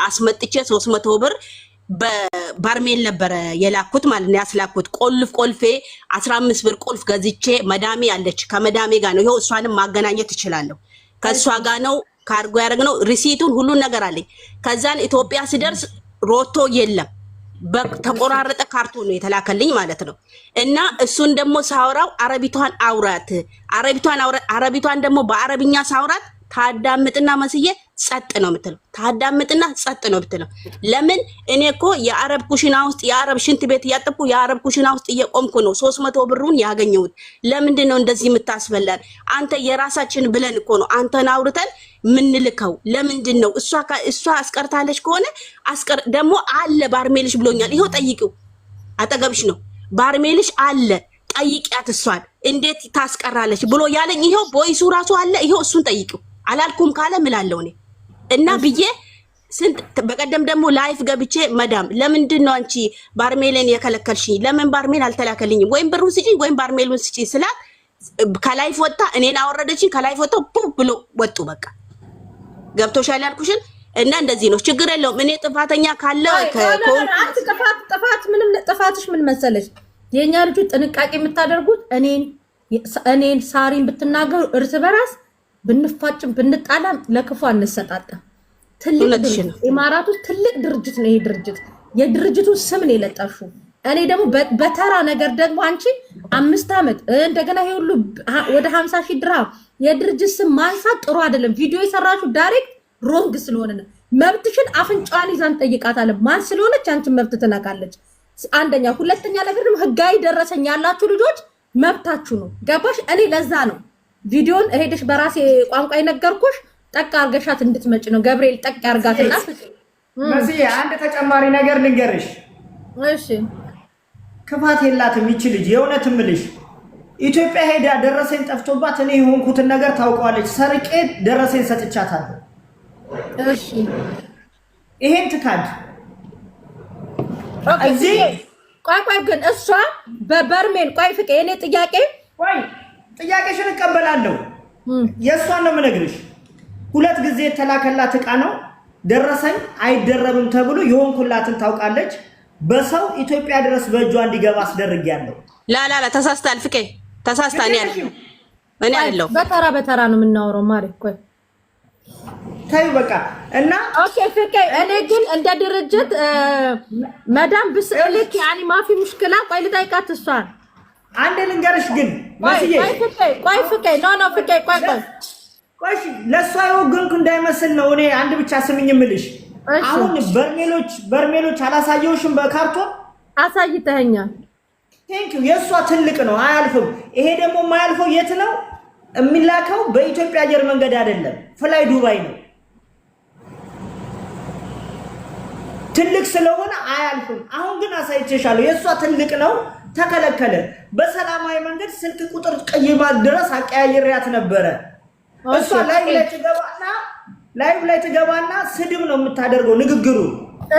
አስመጥቼ 300 ብር በባርሜል ነበር የላኩት ማለት ነው ያስላኩት ቆልፌ 15 ብር ቁልፍ ገዝቼ መዳሜ አለች ከመዳሜ ጋር ነው ይሄው እሷንም ማገናኘት እችላለሁ ከሷ ጋር ነው ካርጎ ያደረግነው ሪሲቱን ሁሉን ነገር አለኝ ከዛን ኢትዮጵያ ሲደርስ ሮቶ የለም በተቆራረጠ ካርቶን ነው የተላከልኝ ማለት ነው እና እሱን ደግሞ ሳውራው አረቢቷን ደግሞ በአረብኛ ሳውራት ታዳምጥና መስዬ ጸጥ ነው የምትለው ታዳምጥና ጸጥ ነው የምትለው ለምን እኔ እኮ የአረብ ኩሽና ውስጥ የአረብ ሽንት ቤት ያጠብኩ የአረብ ኩሽና ውስጥ እየቆምኩ ነው 300 ብሩን ያገኘሁት ለምንድን ነው እንደዚህ የምታስበላን አንተ የራሳችን ብለን እኮ ነው አንተን አውርተን ምንልከው ለምንድን ነው እሷ አስቀርታለች ከሆነ ደግሞ አለ ባርሜልሽ ብሎኛል ይሄው ጠይቂው አጠገብሽ ነው ባርሜልሽ አለ ጠይቂያት እሷን እንዴት ታስቀራለች ብሎ ያለኝ ይሄው ቦይሱ ራሱ አለ ይሄው እሱን ጠይቂው አላልኩም ካለ ምላለው እኔ እና ብዬ ስንት በቀደም ደግሞ ላይፍ ገብቼ መዳም ለምንድን ነው አንቺ ባርሜልን የከለከልሽኝ ለምን ባርሜል አልተላከልኝም ወይም ብሩን ስጪኝ ወይም ባርሜሉን ስጪኝ ስላት ከላይፍ ወጣ እኔን አወረደችኝ ከላይፍ ወጣ ብሎ ወጡ በቃ ገብቶሻል ያልኩሽን እና እንደዚህ ነው ችግር የለውም እኔ ጥፋተኛ ካለ ጥፋት ምንም ጥፋትሽ ምን መሰለሽ የኛ ልጅ ጥንቃቄ የምታደርጉት እኔን ሳሪን ብትናገሩ እርስ በራስ ብንፋጭም ብንጣላም ለክፉ አንሰጣጣም ትልቅ ኢማራቱ ትልቅ ድርጅት ነው ይሄ ድርጅት የድርጅቱ ስም ነው የለጠፉ እኔ ደግሞ በተራ ነገር ደግሞ አንቺ 5 አመት እንደገና ይሄ ሁሉ ወደ 50,000 ድርሃም የድርጅት ስም ማንሳት ጥሩ አይደለም ቪዲዮ የሰራችሁ ዳይሬክት ሮንግ ስለሆነ ነው መብትሽን አፍንጫዋን ይዛን ጠይቃታለን ማን ስለሆነች አንቺ መብት ትነካለች አንደኛ ሁለተኛ ነገር ደግሞ ህጋዊ ደረሰኝ ያላችሁ ልጆች መብታችሁ ነው ገባሽ እኔ ለዛ ነው ቪዲዮን ሄደሽ በራሴ ቋንቋ ይነገርኩሽ ጠቅ አርገሻት እንድትመጪ ነው ገብርኤል ጠቅ ያርጋትና መሲ አንድ ተጨማሪ ነገር ልንገርሽ እሺ ክፋት የላትም ይቺ ልጅ የእውነት ምልሽ ኢትዮጵያ ሄዳ ደረሰኝ ጠፍቶባት እኔ የሆንኩትን ነገር ታውቀዋለች ሰርቄ ደረሰኝ ሰጥቻታለሁ እሺ ይሄን ትካድ እዚህ ቆይ ግን እሷ በበርሜል ቆይ ፍቄ እኔ ጥያቄሽን እቀበላለሁ የእሷን ነው የምነግርሽ 2 ጊዜ ተላከላት እቃ ነው ደረሰኝ አይደረብም ተብሎ የሆንኩላትን ታውቃለች በሰው ኢትዮጵያ ድረስ በእጇ እንዲገባ አስደርጊያለሁ ላ ተሳስታል ፍቄ ተሳስታን ያለው እኔ አይደለም በተራ ነው የምናወራው ማሪ ቆይ ታዩ በቃ እና ኦኬ ፍቄ እኔ ግን እንደ ድርጅት መዳም ብስልክ ያኒ ማፊ ሙሽክላ ቆይ ልጠይቃት እሷን አንድ ልንገርሽ ግን መስዬ ቆይ ፍቄ ኖ ፍቄ ቆይ ለሷ የወገንኩ እንዳይመስል ነው እኔ አንድ ብቻ ስምኝ ምልሽ አሁን በርሜሎች አላሳየውሽም በካርቶን አሳይተኸኛል ቴንኪው የሷ ትልቅ ነው አያልፍም ይሄ ደግሞ የማያልፈው የት ነው የሚላከው በኢትዮጵያ አየር መንገድ አይደለም ፍላይ ዱባይ ነው ትልቅ ስለሆነ አያልፍም አሁን ግን አሳይቼሻለሁ የሷ ትልቅ ነው ተከለከለ በሰላማዊ መንገድ ስልክ ቁጥር ቀይማ ድረስ አቀያየሪያት ነበረ እሷ ላይቭ ላይ ትገባና ስድብ ነው የምታደርገው ንግግሩ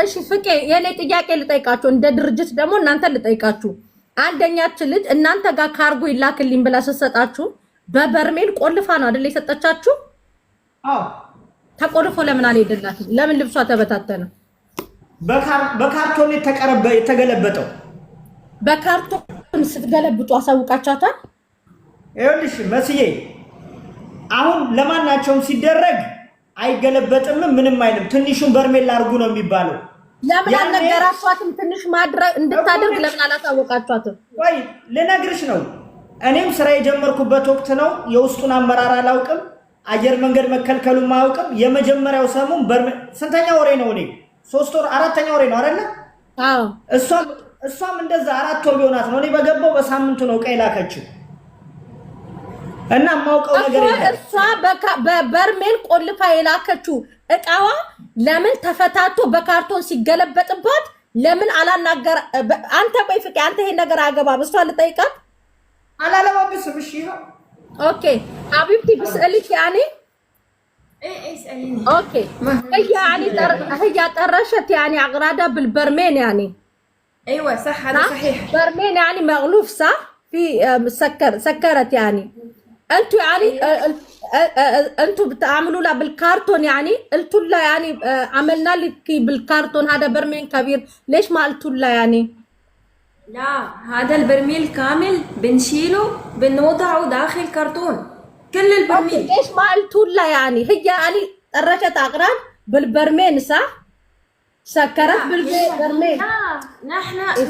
እሺ ፍቄ የኔ ጥያቄ ልጠይቃችሁ እንደ ድርጅት ደግሞ እናንተ ልጠይቃችሁ አንደኛችን ልጅ እናንተ ጋር ካርጎ ይላክልኝ ብላ ሰጣችሁ በበርሜል ቆልፋ ነው አይደል የሰጠቻችሁ አዎ ተቆልፎ ለምን አልሄደላትም ለምን ልብሷ ተበታተነ በካርቶን የተገለበጠው በካርቶን ስትገለብጡ አሳውቃቻታል ይኸውልሽ መስዬ አሁን ለማናቸውም ሲደረግ አይገለበጥም ምንም አይልም ትንሹን በርሜል አርጉ ነው የሚባለው ለምን አልነገራችኋትም ትንሽ ማድረግ እንድታደርግ ለምን አላሳወቃችኋትም ወይ ልነግርሽ ነው እኔም ስራ የጀመርኩበት ወቅት ነው የውስጡን አመራር አላውቅም አየር መንገድ መከልከሉ ማውቅም የመጀመሪያው ሰሙን ስንተኛ ወሬ ነው እኔ 3 ወር 4ኛ ወሬ ነው አይደል አዎ እሷም እንደዛ 4 ወር ቢሆናት ነው እኔ በገባው በሳምንቱ ነው ቀይ ላከችው እና ማውቀው ነገር የለም እሷ በበርሜል ቆልፋ የላከችው እቃዋ ለምን ተፈታቶ በካርቶን ሲገለበጥባት ለምን አላናገር አንተ ቆይ ፍቄ አንተ ይሄ ነገር አገባብ እሷ ልጠይቃት አላለማብስም እሺ ነው اوكي حبيبتي بسالك يعني ايه اساليني اوكي هي طرشت يعني اغراضها بالبرميل يعني ايوه صح هذا صحيح برميل يعني مغلوف صح في سكرت يعني انتوا يعني انتوا بتعملوا لها بالكرتون يعني قلتوا لها يعني عملنا لك بالكرتون هذا برميل كبير ليش ما قلتوا لها يعني لا هذا البرميل كامل بنشيله بنوضعه داخل كرتون كل البرميل. ليش ما قلتوا لها يعني هي يعني طرشت اغراض بالبرميل صح سكرت بالبرميل. لا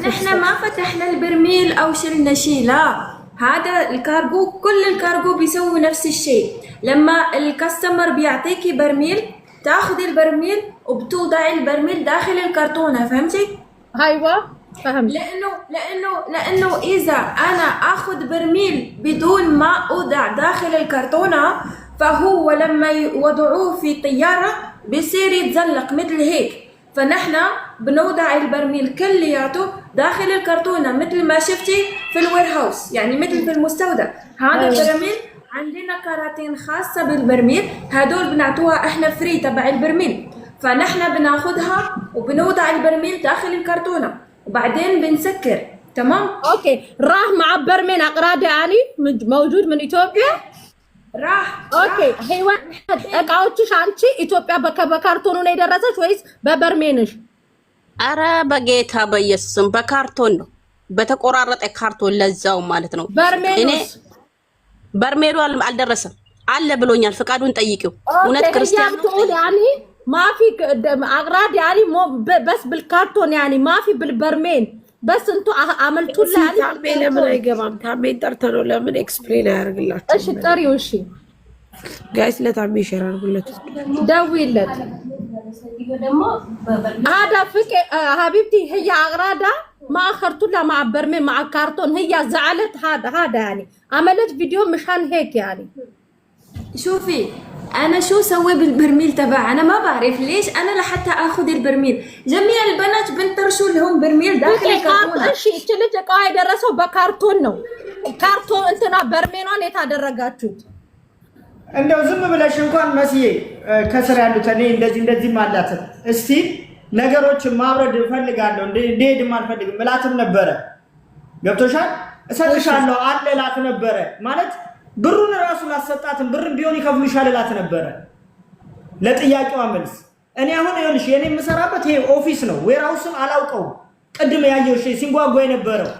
نحن ما فتحنا البرميل او شلنا شيء لا هذا الكارغو كل الكارغو بيسوي نفس الشيء. لما الكاستمر بيعطيكي برميل تاخذي البرميل وبتوضعي البرميل داخل الكرتونه فهمتي؟ ايوه فهمت. لانه اذا انا اخذ برميل بدون ما اوضع داخل الكرتونه فهو لما يوضعوه في طياره بيصير يتزلق مثل هيك. فنحن بنوضع البرميل كلياته داخل الكرتونه مثل ما شفتي في الوير هاوس يعني مثل في المستودع. هذا البرميل عندنا كراتين خاصه بالبرميل هدول بنعطوها احنا فري تبع البرميل. فنحن بناخذها وبنوضع البرميل داخل الكرتونه وبعدين بنسكر. تمام اوكي راح مع برميل اقراض يعني موجود من اثيوبيا راح اوكي هيوان እቃዎችሽ አንቺ ኢትዮጵያ በካርቶኑ ነው የደረሰች ወይስ በበርሜንሽ? አረ በጌታ በኢየሱስም በካርቶን ነው በተቆራረጠ ካርቶን ለዛው ማለት ነው። በርሜሉ አልደረሰም አለ ብሎኛል። ፍቃዱን ጠይቂው። እውነት ክርስቲያን ነው ያኒ ማፊ አቅራድ ያኒ በስ بالكرتون ያኒ ማፊ بالبرميل بس انتو عملتوا لها يعني ታሜ ለምን አይገባም? ታሜን ጠርተነው ለምን ኤክስፕሌን ያደርግላችሁ? እሺ ጠሪው። እሺ ጋይስ ለታሜ ሼር አድርጉለት ደውይለት። هذا فك حبيبتي هي أغراضها ما أخرتوا لها مع برميل مع كرتون هي زعلت هذا يعني عملت فيديو مشان هيك يعني. شوفي انا شو سوي بالبرميل تبع انا ما بعرف ليش انا لحتى اخذ البرميل. جميع البنات بنطرشوا لهم برميل داخل الكرتونه. እሺ እቺ ልጅ እቃ የደረሰው በካርቶን ነው። ካርቶን እንትና በርሜኗን የታደረጋችሁት እንደው ዝም ብለሽ እንኳን መስዬ ከስራ ያሉት እኔ እንደዚህ ማለት እስቲ ነገሮችን ማብረድ እፈልጋለሁ እንደሄድም አልፈልግም እላትም ነበረ። ገብቶሻል? እሰጥሻለሁ አለላት ነበረ ማለት ብሩን ራሱ ላሰጣትን ብርም ቢሆን ይከፍሉሻል እላት ነበረ። ለጥያቄው መልስ እኔ አሁን ይኸውልሽ የኔ የምሰራበት ይሄ ኦፊስ ነው። ዌራውስም አላውቀው ቅድም ያየው ሲንጓጓ የነበረው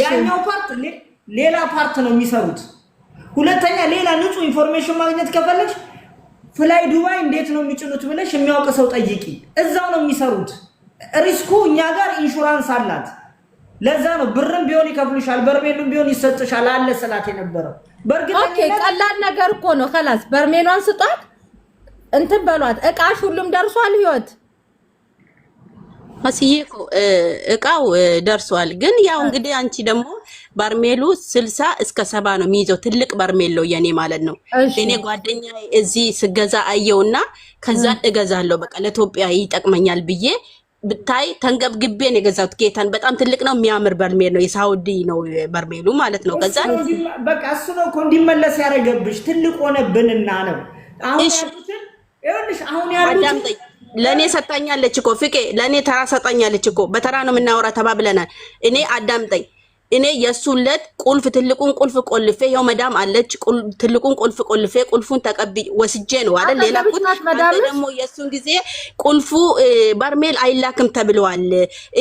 ያኛው ፓርት ሌላ ፓርት ነው የሚሰሩት። ሁለተኛ ሌላ ንጹህ ኢንፎርሜሽን ማግኘት ከፈለግሽ ፍላይ ዱባይ እንዴት ነው የሚጭኑት ብለሽ የሚያውቅ ሰው ጠይቂ። እዛው ነው የሚሰሩት። ሪስኩ እኛ ጋር ኢንሹራንስ አላት። ለዛ ነው ብርም ቢሆን ይከፍሉሻል በርሜሉም ቢሆን ይሰጥሻል አለ ሰላት የነበረው። ኦኬ ቀላል ነገር እኮ ነው። خلاص በርሜሏን ስጧት እንትን በሏት። እቃሽ ሁሉም ደርሷል ህይወት መስዬ እቃው ደርሷል። ግን ያው እንግዲህ አንቺ ደግሞ በርሜሉ 60 እስከ 70 ነው የሚይዘው ትልቅ በርሜል ነው የኔ ማለት ነው። እኔ ጓደኛዬ እዚህ ስገዛ አየውና ከዛ እገዛለሁ በቃ ለኢትዮጵያ ይጠቅመኛል ብዬ ብታይ ተንገብግቤ ነው የገዛሁት። ጌታን በጣም ትልቅ ነው የሚያምር በርሜል ነው የሳውዲ ነው በርሜሉ ማለት ነው። ከዛ በቃ እሱ ነው እኮ እንዲመለስ ያረገብሽ ትልቅ ሆነብንና ነው አሁን ያሉትን ይኸውልሽ አሁን ያሉትን ለኔ ሰጣኛለች እኮ ፍቄ ለኔ ተራ ሰጣኛለች እኮ በተራ ነው የምናወራ ተባብለናል። እኔ አዳምጠኝ እኔ የሱለት ቁልፍ ትልቁን ቁልፍ ቆልፌ ያው መዳም አለች ትልቁን ቁልፍ ቆልፌ ቁልፉን ተቀብዬ ወስጄ ነው አይደል ሌላ ቁልፍ ደግሞ የሱን ጊዜ ቁልፉ በርሜል አይላክም ተብሏል።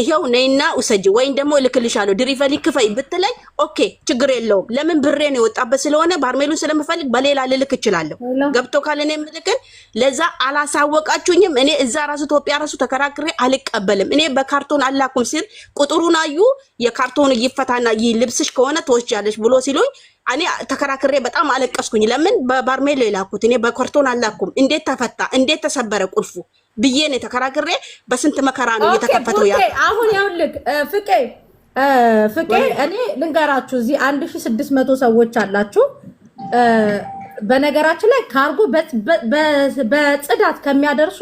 ይሄው ነይና ውሰጂ ወይን ደግሞ ልክልሻለሁ ድሪቨሊ ክፈይ ብትለኝ ኦኬ ችግር የለውም። ለምን ብሬ ነው የወጣበት ስለሆነ በርሜሉን ስለምፈልግ በሌላ ልልክ እችላለሁ። ገብቶ ካለኔ ምልክን ለዛ አላሳወቃችሁኝም። እኔ እዛ ራሱ ኢትዮጵያ ራሱ ተከራክሬ አልቀበልም። እኔ በካርቶን አላኩም ሲል ቁጥሩን አዩ የካርቶን ይፈታና ይልብስሽ ከሆነ ተወስጃለሽ ብሎ ሲሉኝ እኔ ተከራክሬ በጣም አለቀስኩኝ። ለምን በበርሜል ላኩት እኔ በካርቶን አላኩም። እንዴት ተፈታ እንዴት ተሰበረ ቁልፉ ብዬ ነው ተከራክሬ በስንት መከራ ነው የተከፈተው። ያ አሁን ያውልክ ፍቄ እኔ ልንገራችሁ እዚህ 1600 ሰዎች አላችሁ። በነገራችን ላይ ካርጎ በጽዳት ከሚያደርሱ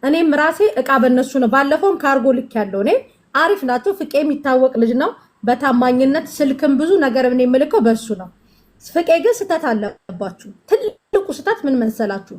እኔም ራሴ እቃ በነሱ ነው። ባለፈውም ካርጎ ልክ ያለው እኔ አሪፍ ናቸው። ፍቄ የሚታወቅ ልጅ ነው በታማኝነት ስልክም ብዙ ነገር እኔ የምልከው በሱ ነው። ፍቄ ግን ስተት አለባችሁ። ትልቁ ስተት ምን መሰላችሁ?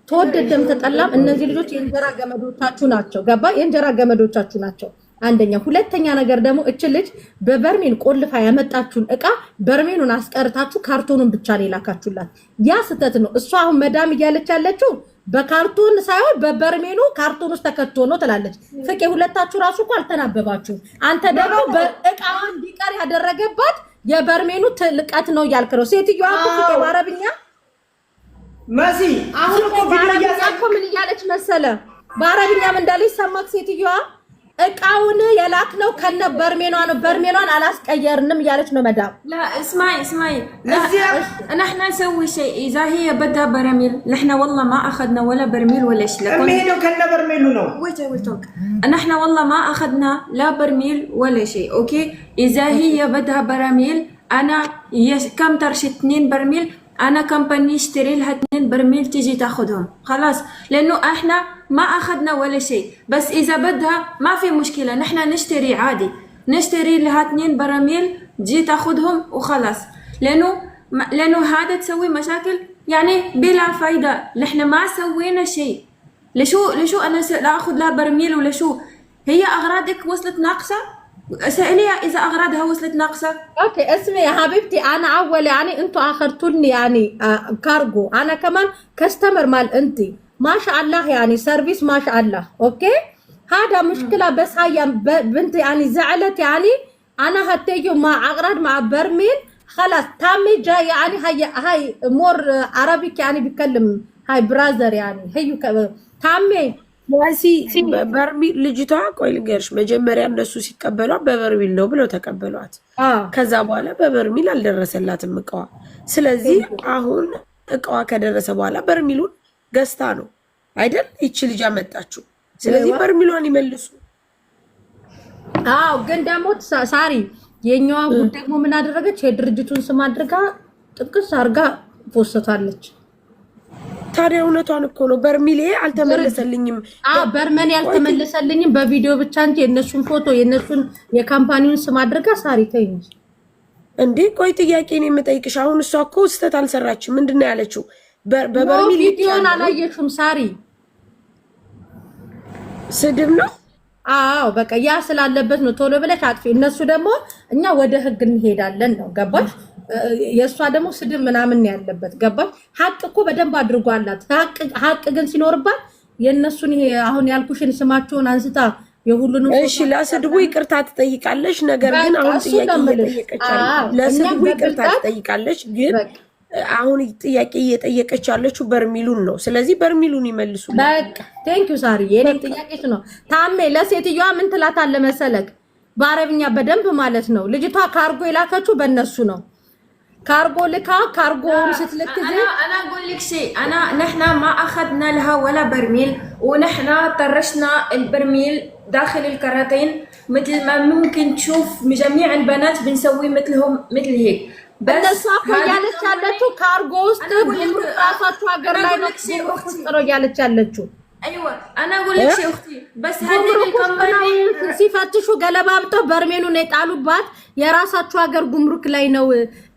ተወደደም ተጠላም እነዚህ ልጆች የእንጀራ ገመዶቻችሁ ናቸው። ገባ? የእንጀራ ገመዶቻችሁ ናቸው። አንደኛ ሁለተኛ ነገር ደግሞ እች ልጅ በበርሜን ቆልፋ ያመጣችሁን እቃ በርሜኑን አስቀርታችሁ ካርቶኑን ብቻ ነው የላካችሁላት። ያ ስህተት ነው። እሷ አሁን መዳም እያለች ያለችው በካርቶን ሳይሆን በበርሜኑ ካርቶን ውስጥ ተከቶ ነው ትላለች። ፍቄ ሁለታችሁ ራሱ እኮ አልተናበባችሁ። አንተ ደግሞ በእቃው እንዲቀር ያደረገባት የበርሜኑ ትልቀት ነው እያልክ ነው። ሴትዮዋ እኮ ፍቄ በአረብኛ መሲ አሁን እኮ ቪዲዮ እኮ ምን እያለች መሰለ በአረብኛ ምን እንዳለች ሰማክ ሴትዮዋ እቃውን የላክነው ከነ በርሜኗ ነው በርሜኗን አላስቀየርንም እያለች ነው መዳም لا اسمعي لا نحن نسوي شيء اذا هي بدها براميل نحن والله ما اخذنا ولا برميل ولا شيء امينو كنا برميل ነው ويتوك نحن والله ما اخذنا لا برميل ولا شيء اوكي اذا هي بدها براميل انا كم ترش 2 برميل انا كمباني اشتري لها 2 برميل تيجي تاخذهم خلاص لانه احنا ما اخذنا ولا شيء بس اذا بدها ما في مشكله نحن نشتري عادي نشتري لها 2 براميل تجي تاخذهم وخلاص لانه هذا تسوي مشاكل يعني بلا فايده نحن ما سوينا شيء لشو انا لا اخذ لها برميل ولا شو هي اغراضك وصلت ناقصه سأليها إذا أغراضها وصلت ناقصة. أوكي اسمعي يا حبيبتي أنا أول يعني أنتوا آخرتوني يعني كارجو أنا كمان كاستمر مال أنتي ما شاء الله يعني سيرفيس ما شاء الله أوكي هذا مشكلة بس هاي بنتي يعني زعلت يعني أنا هتيجي مع أغراض مع برميل خلاص تامي جاي يعني هاي مور عربي يعني بيتكلم هاي برازر يعني هي تامي ዋሲ በርሚል ልጅቷ ቆይ ልንገርሽ መጀመሪያ እነሱ ሲቀበሏ በበርሚል ነው ብለው ተቀበሏት ከዛ በኋላ በበርሚል አልደረሰላትም እቃዋ ስለዚህ አሁን እቃዋ ከደረሰ በኋላ በርሚሉን ገዝታ ነው አይደል እቺ ልጅ አመጣችሁ ስለዚህ በርሚሉን ይመልሱ ግን ደግሞ ሳሪ የኛዋ ጉድ ደግሞ ምን አደረገች የድርጅቱን ስም አድርጋ ጥቅስ አርጋ ፖስታለች ታዲያ እውነቷን እኮ ነው በርሚሌ አልተመለሰልኝም በርመን ያልተመለሰልኝም በቪዲዮ ብቻ እንጂ የነሱን ፎቶ የነሱን የካምፓኒውን ስም አድርጋ ሳሪ ተይኝ እንዴ ቆይ ጥያቄ ነው የምጠይቅሽ አሁን እሷ እኮ ስህተት አልሰራችም ምንድነው ያለችው በበርሚል ቪዲዮን አላየሽም ሳሪ ስድብ ነው በቃ ያ ስላለበት ነው ቶሎ ብለሽ አጥፊ እነሱ ደግሞ እኛ ወደ ህግ እንሄዳለን ነው ገባሽ የሷ ደግሞ ስድብ ምናምን ያለበት ገባሽ ሀቅ እኮ በደንብ አድርጓላት ሀቅ ግን ሲኖርባት የነሱን ይሄ አሁን ያልኩሽን ስማቸውን አንስታ የሁሉንም እሺ ለስድቡ ይቅርታ ትጠይቃለሽ ነገር ግን አሁን ጥያቄ እየጠየቀች ለስድቡ ይቅርታ ትጠይቃለች ግን አሁን ጥያቄ እየጠየቀች ያለችው በርሚሉን ነው ስለዚህ በርሚሉን ይመልሱ በቃ ቴንክ ዩ ሳሪ የኔ ጥያቄሽ ነው ታሜ ለሴትዮዋ ምን ትላታለ መሰለክ በአረብኛ በደንብ ማለት ነው ልጅቷ ካርጎ የላከችው በእነሱ ነው كارغو لك كارغو ستلك انا اقول لك شيء نحن ما اخذنا لها ولا برميل ونحن طرشنا البرميل داخل الكراتين مثل ما ممكن تشوف جميع البنات بنسوي مثلهم مثل هيك بس صافو يالك ያለችው ካርጎ ውስጥ ራሳችሁ ሀገር ላይ ነው ጥሩ ያለች ያለችው ايوه انا اقول لك شيء اختي بس هذه الكمباني ሲፈትሹ ገለባብጠው በርሜኑን የጣሉባት የራሳችሁ ሀገር ጉምሩክ ላይ ነው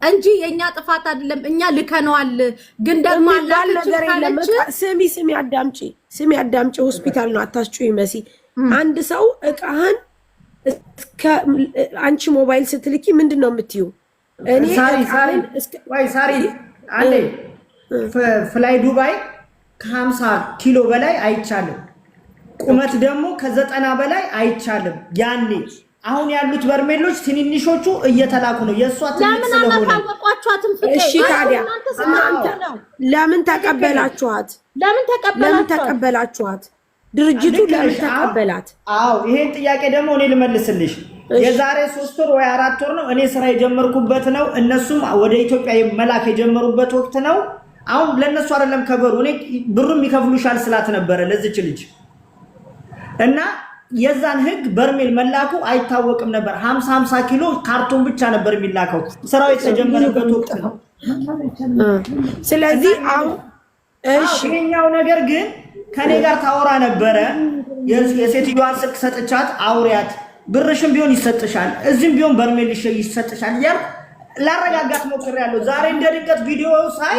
እንጂ የኛ ጥፋት አይደለም እኛ ልከነዋል ግን ደግሞ ነገር የለም ስሚ አዳምጪ ሆስፒታል ነው አታስጩይ መሲ አንድ ሰው እቃህን አንቺ ሞባይል ስትልኪ ምንድነው የምትዩ እኔ ሳሪ አንዴ ፍላይ ዱባይ ከ50 ኪሎ በላይ አይቻልም ቁመት ደግሞ ከ90 በላይ አይቻልም ያኔ አሁን ያሉት በርሜሎች ትንንሾቹ እየተላኩ ነው የሷ ትንሽ ስለሆነ እሺ ታዲያ ለምን ተቀበላችኋት ድርጅቱ ለምን ተቀበላት ይሄን ጥያቄ ደግሞ እኔ ልመልስልሽ የዛሬ 3 ወር ወይ 4 ወር ነው እኔ ስራ የጀመርኩበት ነው እነሱም ወደ ኢትዮጵያ መላክ የጀመሩበት ወቅት ነው አሁን ለነሱ አይደለም ከበሩ እኔ ብሩም ይከፍሉሻል ስላት ነበር ለዚች ልጅ እና የዛን ህግ በርሜል መላኩ አይታወቅም ነበር 50 ኪሎ ካርቶን ብቻ ነበር የሚላከው ስራው የተጀመረበት ወቅት ነው ስለዚህ አሁን እሺ የኛው ነገር ግን ከኔ ጋር ታወራ ነበረ የሴትዮዋን ስልክ ሰጥቻት አውሪያት ብርሽም ቢሆን ይሰጥሻል እዚህም ቢሆን በርሜል ይሰጥሻል ያልኩ ላረጋጋት ሞክሬያለሁ ዛሬ እንደድንገት ቪዲዮ ሳይ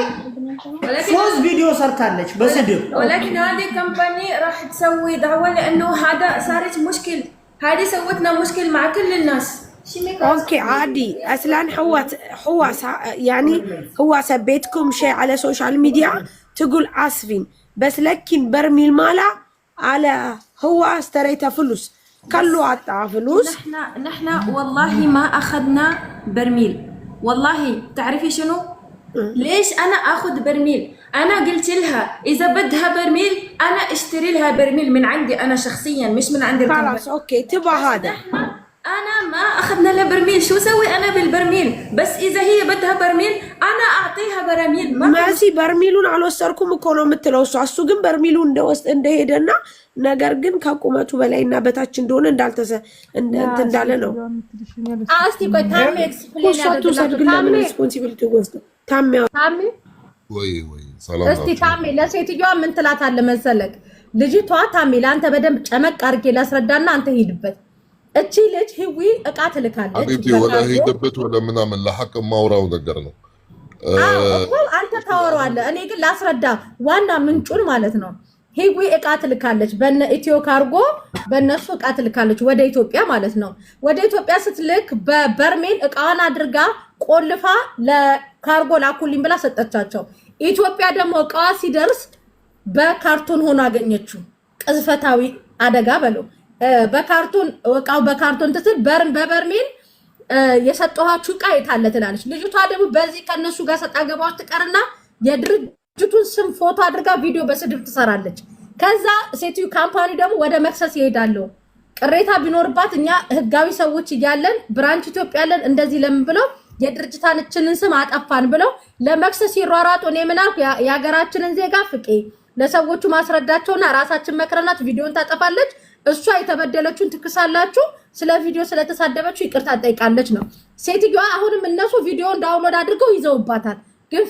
ሶስት ቪዲዮ ሰርታለች በስድብ ولكن هذه كمباني راح تسوي دعوه لانه هذا صارت مشكله هذه سوتنا مشكل مع كل الناس. اوكي عادي اصلا يعني هو سبيتكم شيء على سوشيال ميديا تقول اسفين بس لكن برميل مالا على هو اشتريته فلوس كله قطع فلوس. نحن والله ما اخذنا برميل. والله تعرفي شنو؟ ليش انا اخذ برميل؟ انا قلت لها اذا بدها برميل انا اشتري لها برميل من عندي انا شخصيا مش من عند الكمبيوتر. خلاص اوكي تبع هذا. انا ما اخذنا له برميل. شو سوي انا بالبرميل؟ بس اذا هي بدها برميل انا اعطيها برميل. ماشي برميلون አልወሰድኩም እኮ ነው የምትለው እሱ ግን በርሚሉ እንደሄደና ነገር ግን ከቁመቱ በላይና በታች እንደሆነ እንዳለ ነው። እስቲ ቆይ ታሜ ኤክስፕሌን ያደርግልኝ ሪስፖንሲቢሊቲ ወስዶ ታሜ ወይ ሰላም እስቲ ታሜ ለሴትዮዋ ምን ትላታለህ መሰለክ? ልጅቷ ታሜ ለአንተ በደንብ ጨመቅ አድርጌ ላስረዳና አንተ ሂድበት። እቺ ልጅ ህዊ እቃ ትልካለች አቤት ወላ ሂድበት ወላ ምናምን ለሐቅ ማውራው ነገር ነው። አንተ ታወራዋለህ እኔ ግን ላስረዳ ዋና ምንጩን ማለት ነው። ህዊ እቃ ትልካለች በነ ኢትዮ ካርጎ በነሱ እቃ ትልካለች ወደ ኢትዮጵያ ማለት ነው። ወደ ኢትዮጵያ ስትልክ በበርሜል እቃዋን አድርጋ ቆልፋ ለካርጎ ላኩልኝ ብላ ሰጠቻቸው። ኢትዮጵያ ደግሞ እቃዋ ሲደርስ በካርቶን ሆኖ አገኘችው። ቅዝፈታዊ አደጋ በለው በካርቶን እቃው በካርቶን ትስል በበርሜል የሰጠኋችሁ እቃ የታለ ትላለች። ልጅቷ ደግሞ በዚህ ከነሱ ጋር ሰጣ ገባዎች ትቀርና የድርጅቱን ስም ፎቶ አድርጋ ቪዲዮ በስድብ ትሰራለች። ከዛ ሴትዩ ካምፓኒ ደግሞ ወደ መክሰስ ይሄዳሉ። ቅሬታ ቢኖርባት እኛ ህጋዊ ሰዎች እያለን ብራንች ኢትዮጵያ ያለን እንደዚህ ለምን ብለው የድርጅታችንን ስም አጠፋን ብለው ለመክሰስ ይሯሯጡ። እኔ ምናልኩ የሀገራችንን ዜጋ ፍቄ ለሰዎቹ ማስረዳቸውና ራሳችን መክረናት ቪዲዮን ታጠፋለች። እሷ የተበደለችውን ትክሳላችሁ። ስለ ቪዲዮ ስለተሳደበችው ይቅርታ ጠይቃለች ነው ሴትዮዋ። አሁንም እነሱ ቪዲዮን ዳውንሎድ አድርገው ይዘውባታል። ግን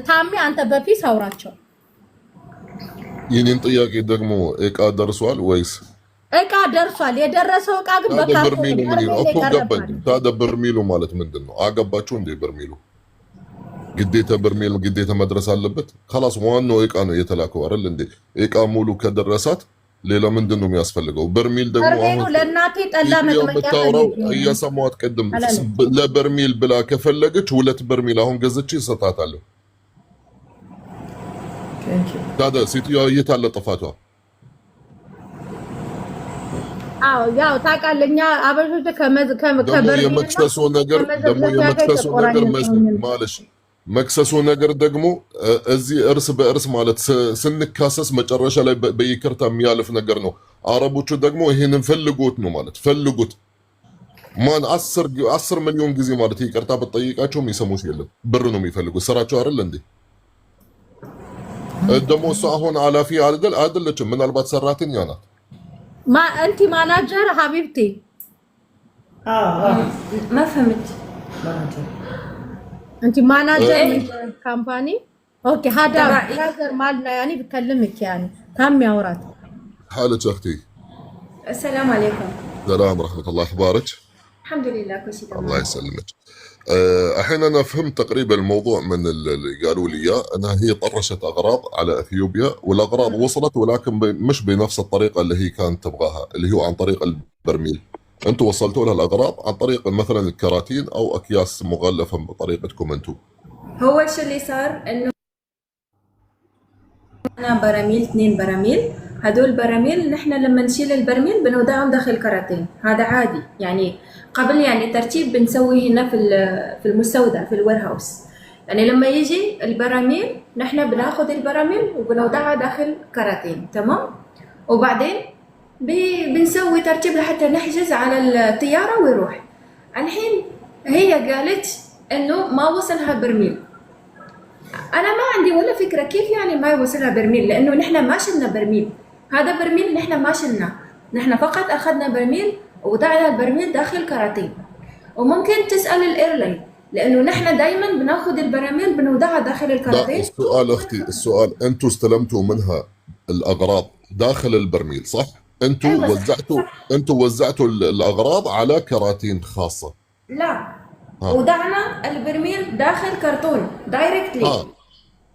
ታሜ አንተ በፊት አውራቸው። የኔን ጥያቄ ደግሞ እቃ ደርሷል ወይስ? እቃ ደርሷል። የደረሰው እቃ ግን በርሚሉ ምን ነው እኮ ገባኝ። ታዲያ በርሚሉ ማለት ምንድን ነው? አገባችሁ እንዴ? በርሚሉ ግዴታ በርሚል ግዴታ መድረስ አለበት። خلاص ዋናው እቃ ነው የተላከው አይደል እንዴ? እቃ ሙሉ ከደረሳት ሌላ ምንድን ነው የሚያስፈልገው? በርሚል ደግሞ አሁን ለእናቴ ጠላ መጥመቂያ እያሰማሁት ቅድም ለበርሚል ብላ ከፈለገች 2 በርሚል አሁን ገዝቼ እሰጣታለሁ። ታዲያ ሴትዮዋ የት አለ ጥፋቷ? ያው ታውቃለህ እኛ አበሾች ከበርሚል የመክሰሱ ነገር ማለሽ መክሰሱ ነገር ደግሞ እዚህ እርስ በእርስ ማለት ስንካሰስ መጨረሻ ላይ በይቅርታ የሚያልፍ ነገር ነው። አረቦቹ ደግሞ ይሄንን ፈልጉት ነው ማለት ፈልጉት። ማን 10 ሚሊዮን ጊዜ ማለት ይቅርታ በጠይቃቸው የሚሰሙሽ የለም። ብር ነው የሚፈልጉት። ስራቸው አይደል እንዴ? ደግሞ እሱ አሁን ኃላፊ አይደለችም። ምናልባት ሰራተኛ ናት። እንቲ ማናጀር ሀቢብቲ ما فهمت. انت مانجر من كامباني اوكي هذا مالنا يعني بكلمك يعني تم يورات حالك اختي؟ السلام عليكم. السلام ورحمه الله. اخبارك؟ الحمد لله كل شيء تمام. الله يسلمك. الحين انا فهمت تقريبا الموضوع من اللي قالوا لي اياه انها هي طرشت اغراض على اثيوبيا والاغراض وصلت ولكن مش بنفس الطريقه اللي هي كانت تبغاها اللي هو عن طريق البرميل. انتم وصلتوا لها الاغراض عن طريق مثلا الكراتين او اكياس مغلفه بطريقتكم انتم. هو الشيء اللي صار انه انا براميل 2 براميل. هدول براميل نحن لما نشيل البرميل بنودعهم داخل كراتين. هذا عادي يعني قبل يعني ترتيب بنسويه هنا في المستودع في الوير هاوس. يعني لما يجي البراميل نحن بناخذ البراميل وبنودعها داخل كراتين تمام. وبعدين بنسوي ترتيب لحتى نحجز على الطيارة ويروح. الحين هي قالت انه ما وصلها برميل. انا ما عندي ولا فكرة كيف يعني ما يوصلها برميل لانه نحن ما شلنا برميل. هذا برميل نحن ما شلنا. نحن فقط اخذنا برميل ووضعنا البرميل داخل كراتين. وممكن تسأل الايرلاين لانه نحن دائما بناخذ البراميل بنوضعها داخل الكراتين. السؤال اختي السؤال انتم استلمتوا منها الاغراض داخل البرميل صح؟ انتوا وزعتوا الاغراض على كراتين خاصه. لا وضعنا البرميل داخل كرتون دايركتلي.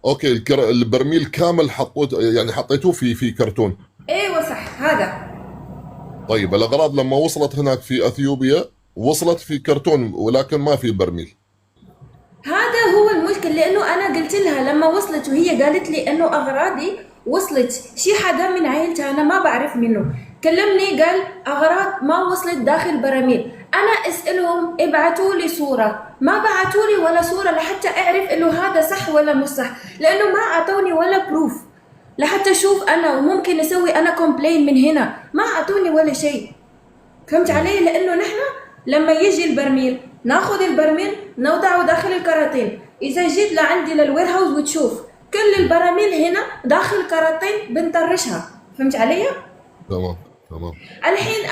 اوكي البرميل كامل حطيتوه في كرتون. ايوه صح هذا. طيب الأغراض لما وصلت هناك في أثيوبيا وصلت في كرتون ولكن ما في برميل. هذا هو المشكل، لانه انا قلت لها لما وصلت وهي قالت لي انه اغراضي وصلت، شي حدا من عائلتها انا ما بعرف منه كلمني قال اغراض ما وصلت داخل براميل. انا اسالهم ابعتوا لي صوره، ما بعتوا لي ولا صوره لحتى اعرف انه هذا صح ولا مش صح، لانه ما اعطوني ولا بروف لحتى اشوف انا وممكن اسوي انا كومبلين من هنا، ما اعطوني ولا شيء. فهمت علي؟ لانه نحن لما يجي البرميل ناخذ البرميل نوضعه داخل الكراتين. اذا جيت لعندي للوير هاوس وتشوف كل البراميل هنا داخل كراتين بنطرشها. فهمت علي؟ تمام. الحين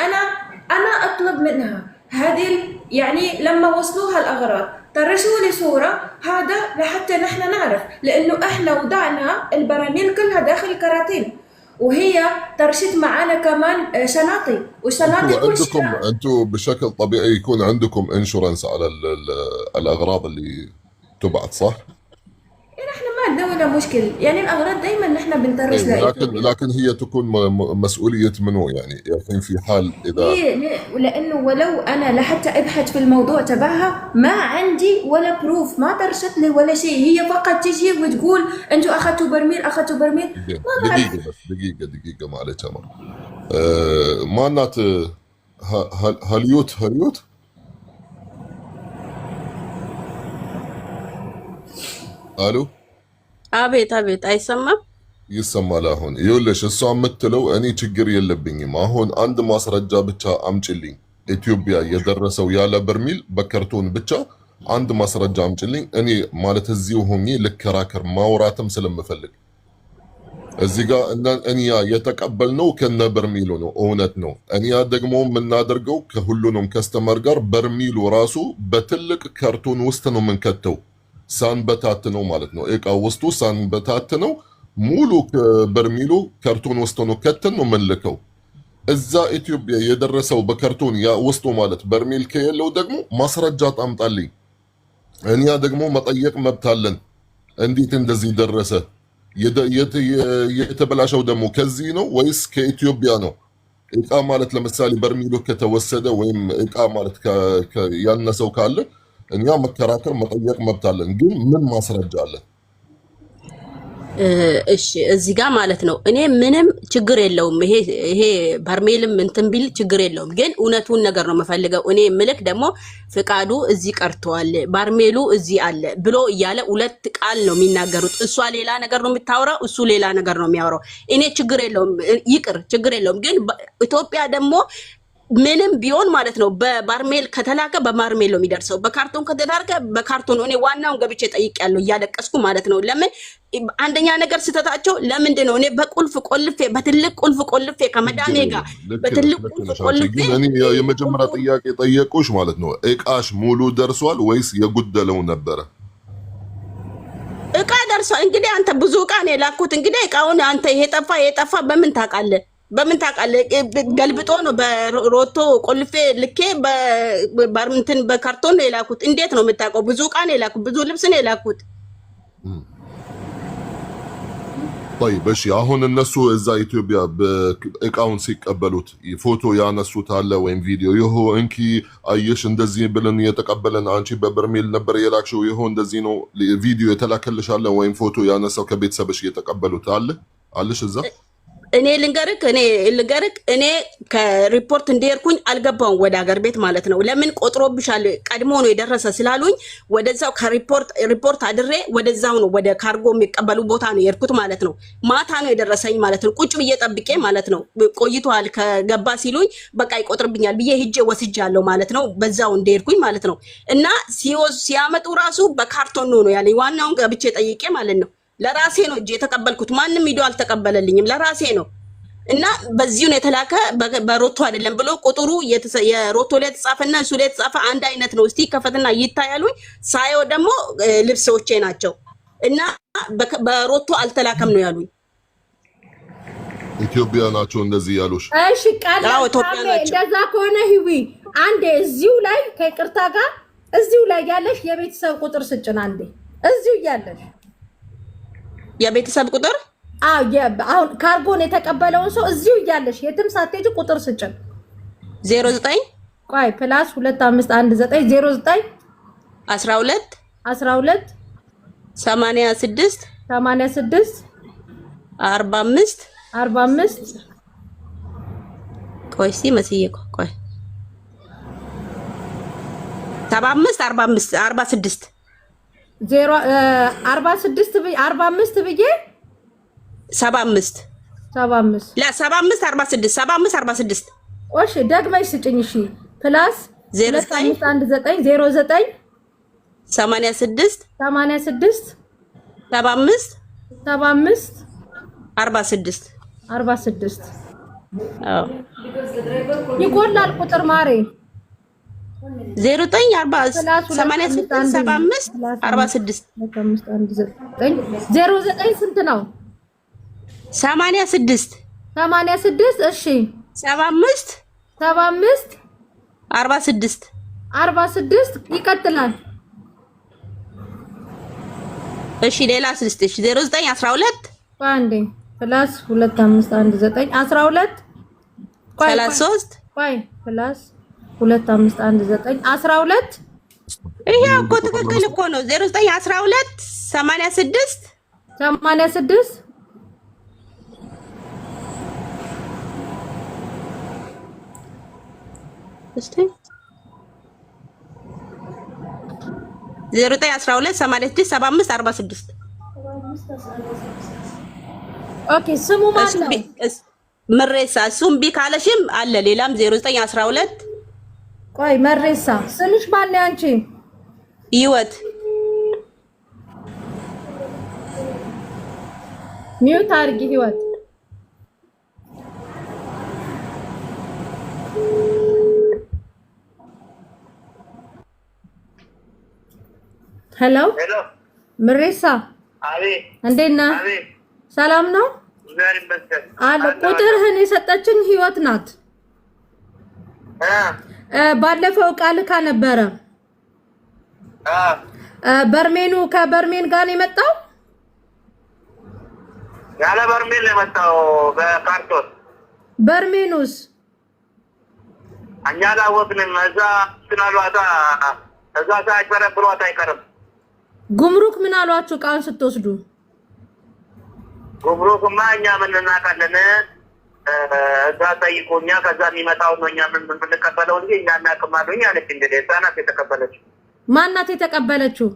انا اطلب منها هذه يعني لما وصلوها الاغراض طرشوا لي صوره هذا لحتى نحن نعرف، لانه احنا وضعنا البراميل كلها داخل الكراتين وهي ترشت معانا كمان شناطي والشناطي كل شيء. انتم بشكل طبيعي يكون عندكم انشورنس على الاغراض اللي تبعت صح؟ نحن ما عندنا ولا مشكل، يعني الاغراض دائما نحن بنطرش لها. لكن هي تكون مسؤوليه منو يعني الحين في حال اذا لانه ولو انا لحتى ابحث في الموضوع تبعها ما عندي ولا بروف، ما طرشت لي ولا شيء، هي فقط تجي وتقول انتوا اخذتوا برميل دقيقه معلش عمر. مالنات هليوت الو አቤት አይሰማም? ይሰማ ላሁን ይኸውልሽ እሷ የምትለው እኔ ችግር የለብኝም አሁን አንድ ማስረጃ ብቻ አምጪልኝ ኢትዮጵያ የደረሰው ያለ በርሚል በከርቶን ብቻ አንድ ማስረጃ አምጪልኝ እኔ ማለት እዚሁ ሆኜ ልከራከር ማውራትም ስለምፈልግ እዚህ ጋር እኛ የተቀበልነው ከነ በርሚሉ ነው እውነት ነው እኛ ደግሞ የምናደርገው ከሁሉንም ከስተመር ጋር በርሚሉ ራሱ በትልቅ ከርቶን ውስጥ ነው የምንከተው ሳንበታት ነው ማለት ነው እቃ ውስጡ ሳንበታት ነው ሙሉ በርሚሉ ከርቶን ውስጥ ነው ከተን ነው መልከው እዛ ኢትዮጵያ የደረሰው በከርቶን ያ ውስጡ ማለት በርሚል ከየለው ደግሞ ማስረጃ ታምጣልኝ እኛ ደግሞ መጠየቅ መብታለን እንዴት እንደዚህ ደረሰ የተበላሸው ደግሞ ከዚህ ነው ወይስ ከኢትዮጵያ ነው እቃ ማለት ለምሳሌ በርሚሉ ከተወሰደ ወይም እቃ ማለት ያነሰው ካለ እኛ መከራከር መጠየቅ መብታለን ግን ምን ማስረጃ አለ እሺ እዚህ ጋር ማለት ነው እኔ ምንም ችግር የለውም ይሄ በርሜልም እንትን ቢል ችግር የለውም ግን እውነቱን ነገር ነው መፈልገው እኔ ምልክ ደግሞ ፍቃዱ እዚህ ቀርቷል በርሜሉ እዚህ አለ ብሎ እያለ ሁለት ቃል ነው የሚናገሩት እሷ ሌላ ነገር ነው የምታወራው እሱ ሌላ ነገር ነው የሚያወራው እኔ ችግር የለውም ይቅር ችግር የለውም ግን ኢትዮጵያ ደግሞ ምንም ቢሆን ማለት ነው በባርሜል ከተላከ በባርሜል ነው የሚደርሰው በካርቶን ከተላከ በካርቶን ነው እኔ ዋናውን ገብቼ ጠይቄያለሁ እያለቀስኩ ማለት ነው ለምን አንደኛ ነገር ስተታቸው ለምንድን ነው እኔ በቁልፍ ቆልፌ በትልቅ ቁልፍ ቆልፌ ከመዳኔ ጋር በትልቅ ቁልፍ ቆልፌ እኔ የመጀመሪያ ጥያቄ ጠየቁሽ ማለት ነው እቃሽ ሙሉ ደርሷል ወይስ የጉደለው ነበር እቃ ደርሷል እንግዲህ አንተ ብዙ እቃ ነው የላኩት እንግዲህ እቃውን አንተ ይሄ ጠፋ በምን ታውቃለህ ገልብጦ ነው በሮቶ ቆልፌ ልኬ በባርምንትን በካርቶን ነው የላኩት እንዴት ነው የምታውቀው ብዙ እቃ ነው የላኩት ብዙ ልብስ ነው የላኩት طيب እሺ አሁን እነሱ እዛ ኢትዮጵያ በእቃውን ሲቀበሉት ፎቶ ያነሱት አለ ወይም ቪዲዮ ይሆ እንኪ አየሽ እንደዚህ ብለን የተቀበለን አንቺ በበርሜል ነበር የላክሽው ይሆ እንደዚህ ነው ቪዲዮ የተላከልሽ አለ ወይም ፎቶ ያነሳው ከቤተሰብሽ የተቀበሉት አለሽ እዛ እኔ ልንገርክ እኔ ከሪፖርት እንደርኩኝ አልገባው ወደ ሀገር ቤት ማለት ነው ለምን ቆጥሮብሻል ቀድሞ ነው የደረሰ ስላሉኝ ወደዛው ከሪፖርት አድሬ ወደዛው ነው ወደ ካርጎ የሚቀበሉ ቦታ ነው የርኩት ማለት ነው ማታ ነው የደረሰኝ ማለት ነው ቁጭ ብዬ ጠብቄ ማለት ነው ቆይቷል ከገባ ሲሉኝ በቃ ይቆጥርብኛል ብዬ ሄጄ ወስጃለሁ ማለት ነው በዛው እንደርኩኝ ማለት ነው እና ሲያመጡ ራሱ በካርቶን ነው ያለኝ ዋናውን ገብቼ ጠይቄ ማለት ነው ለራሴ ነው እጄ የተቀበልኩት ማንንም ቪዲዮ አልተቀበለልኝም ለራሴ ነው እና በዚሁ ነው የተላከ በሮቶ አይደለም ብሎ ቁጥሩ የሮቶ ላይ ተጻፈና እሱ ላይ ተጻፈ አንድ አይነት ነው እስቲ ከፈትና ይታያሉኝ ሳይው ደግሞ ልብሶቼ ናቸው እና በሮቶ አልተላከም ነው ያሉኝ ኢትዮጵያ ናቸው እንደዚህ ያሉሽ እሺ ቃል እንደዛ ከሆነ ህዊ አንዴ እዚሁ ላይ ከቅርታ ጋር እዚሁ ላይ ያለሽ የቤተሰብ ቁጥር ስጭን አንዴ እዚሁ ያለሽ የቤተሰብ ቁጥር አሁን ካርጎን የተቀበለውን ሰው እዚሁ እያለሽ የትም ሳትሄጂ ቁጥር ስጭን 09 ቆይ ፕላስ 2519 09 12 12 86 86 45 45 ቆይ እስኪ መስዬ ቆይ 75 45 46 46 45 ብዬ 75 75 لا 75 46 75 46 እሺ ደግመሽ ስጭኝ እሺ ፕላስ 09 09 86 86 75 75 46 46 አዎ ይጎላል ቁጥር ማሬ 09 86 75 46 09 ስንት ነው? 86 86 እሺ 75 75 46 46 ይቀጥላል። እሺ ሌላ ስልስጥሽ 09 12 አንዴ ፕላስ 2519 12 33 ቆይ ፕላስ 2519 12 ይሄ እኮ ትክክል እኮ ነው። 09 12 86 86 እስቲ 09 12 86 75 46 ኦኬ ስሙ ማን ነው? መሬሳ እሱም ቢ ካለሽም አለ ሌላም 09 12 ቆይ መሬሳ ስምሽ ማን ነው አንቺ? ህይወት ሚውት አድርጊ ህይወት ሄሎ መሬሳ አቤት እንዴት ነህ? አቤት ሰላም ነው ዛሬ መስከረ አለ ቁጥርህን የሰጠችኝ ህይወት ናት። ባለፈው ቃል ልካ ነበረ። በርሜኑ ከበርሜን ጋር ነው የመጣው። ያለ በርሜል ነው የመጣው በካርቶን። በርሜኑስ እኛ አላወቅንም። እዛ ስናሏታ እዛ ሳይጨረብሯት አይቀርም። ጉምሩክ ምን አሏችሁ እቃውን ስትወስዱ? ጉምሩክማ እኛ ምን እናውቃለን? እዛ ጠይቁኛ ከዛ የሚመጣው ነው እኛ ምን የምንቀበለው እንጂ እኛ እናውቅም አሉኝ አለች። እንግዲህ እሷ ናት የተቀበለችው። ማን ናት የተቀበለችው?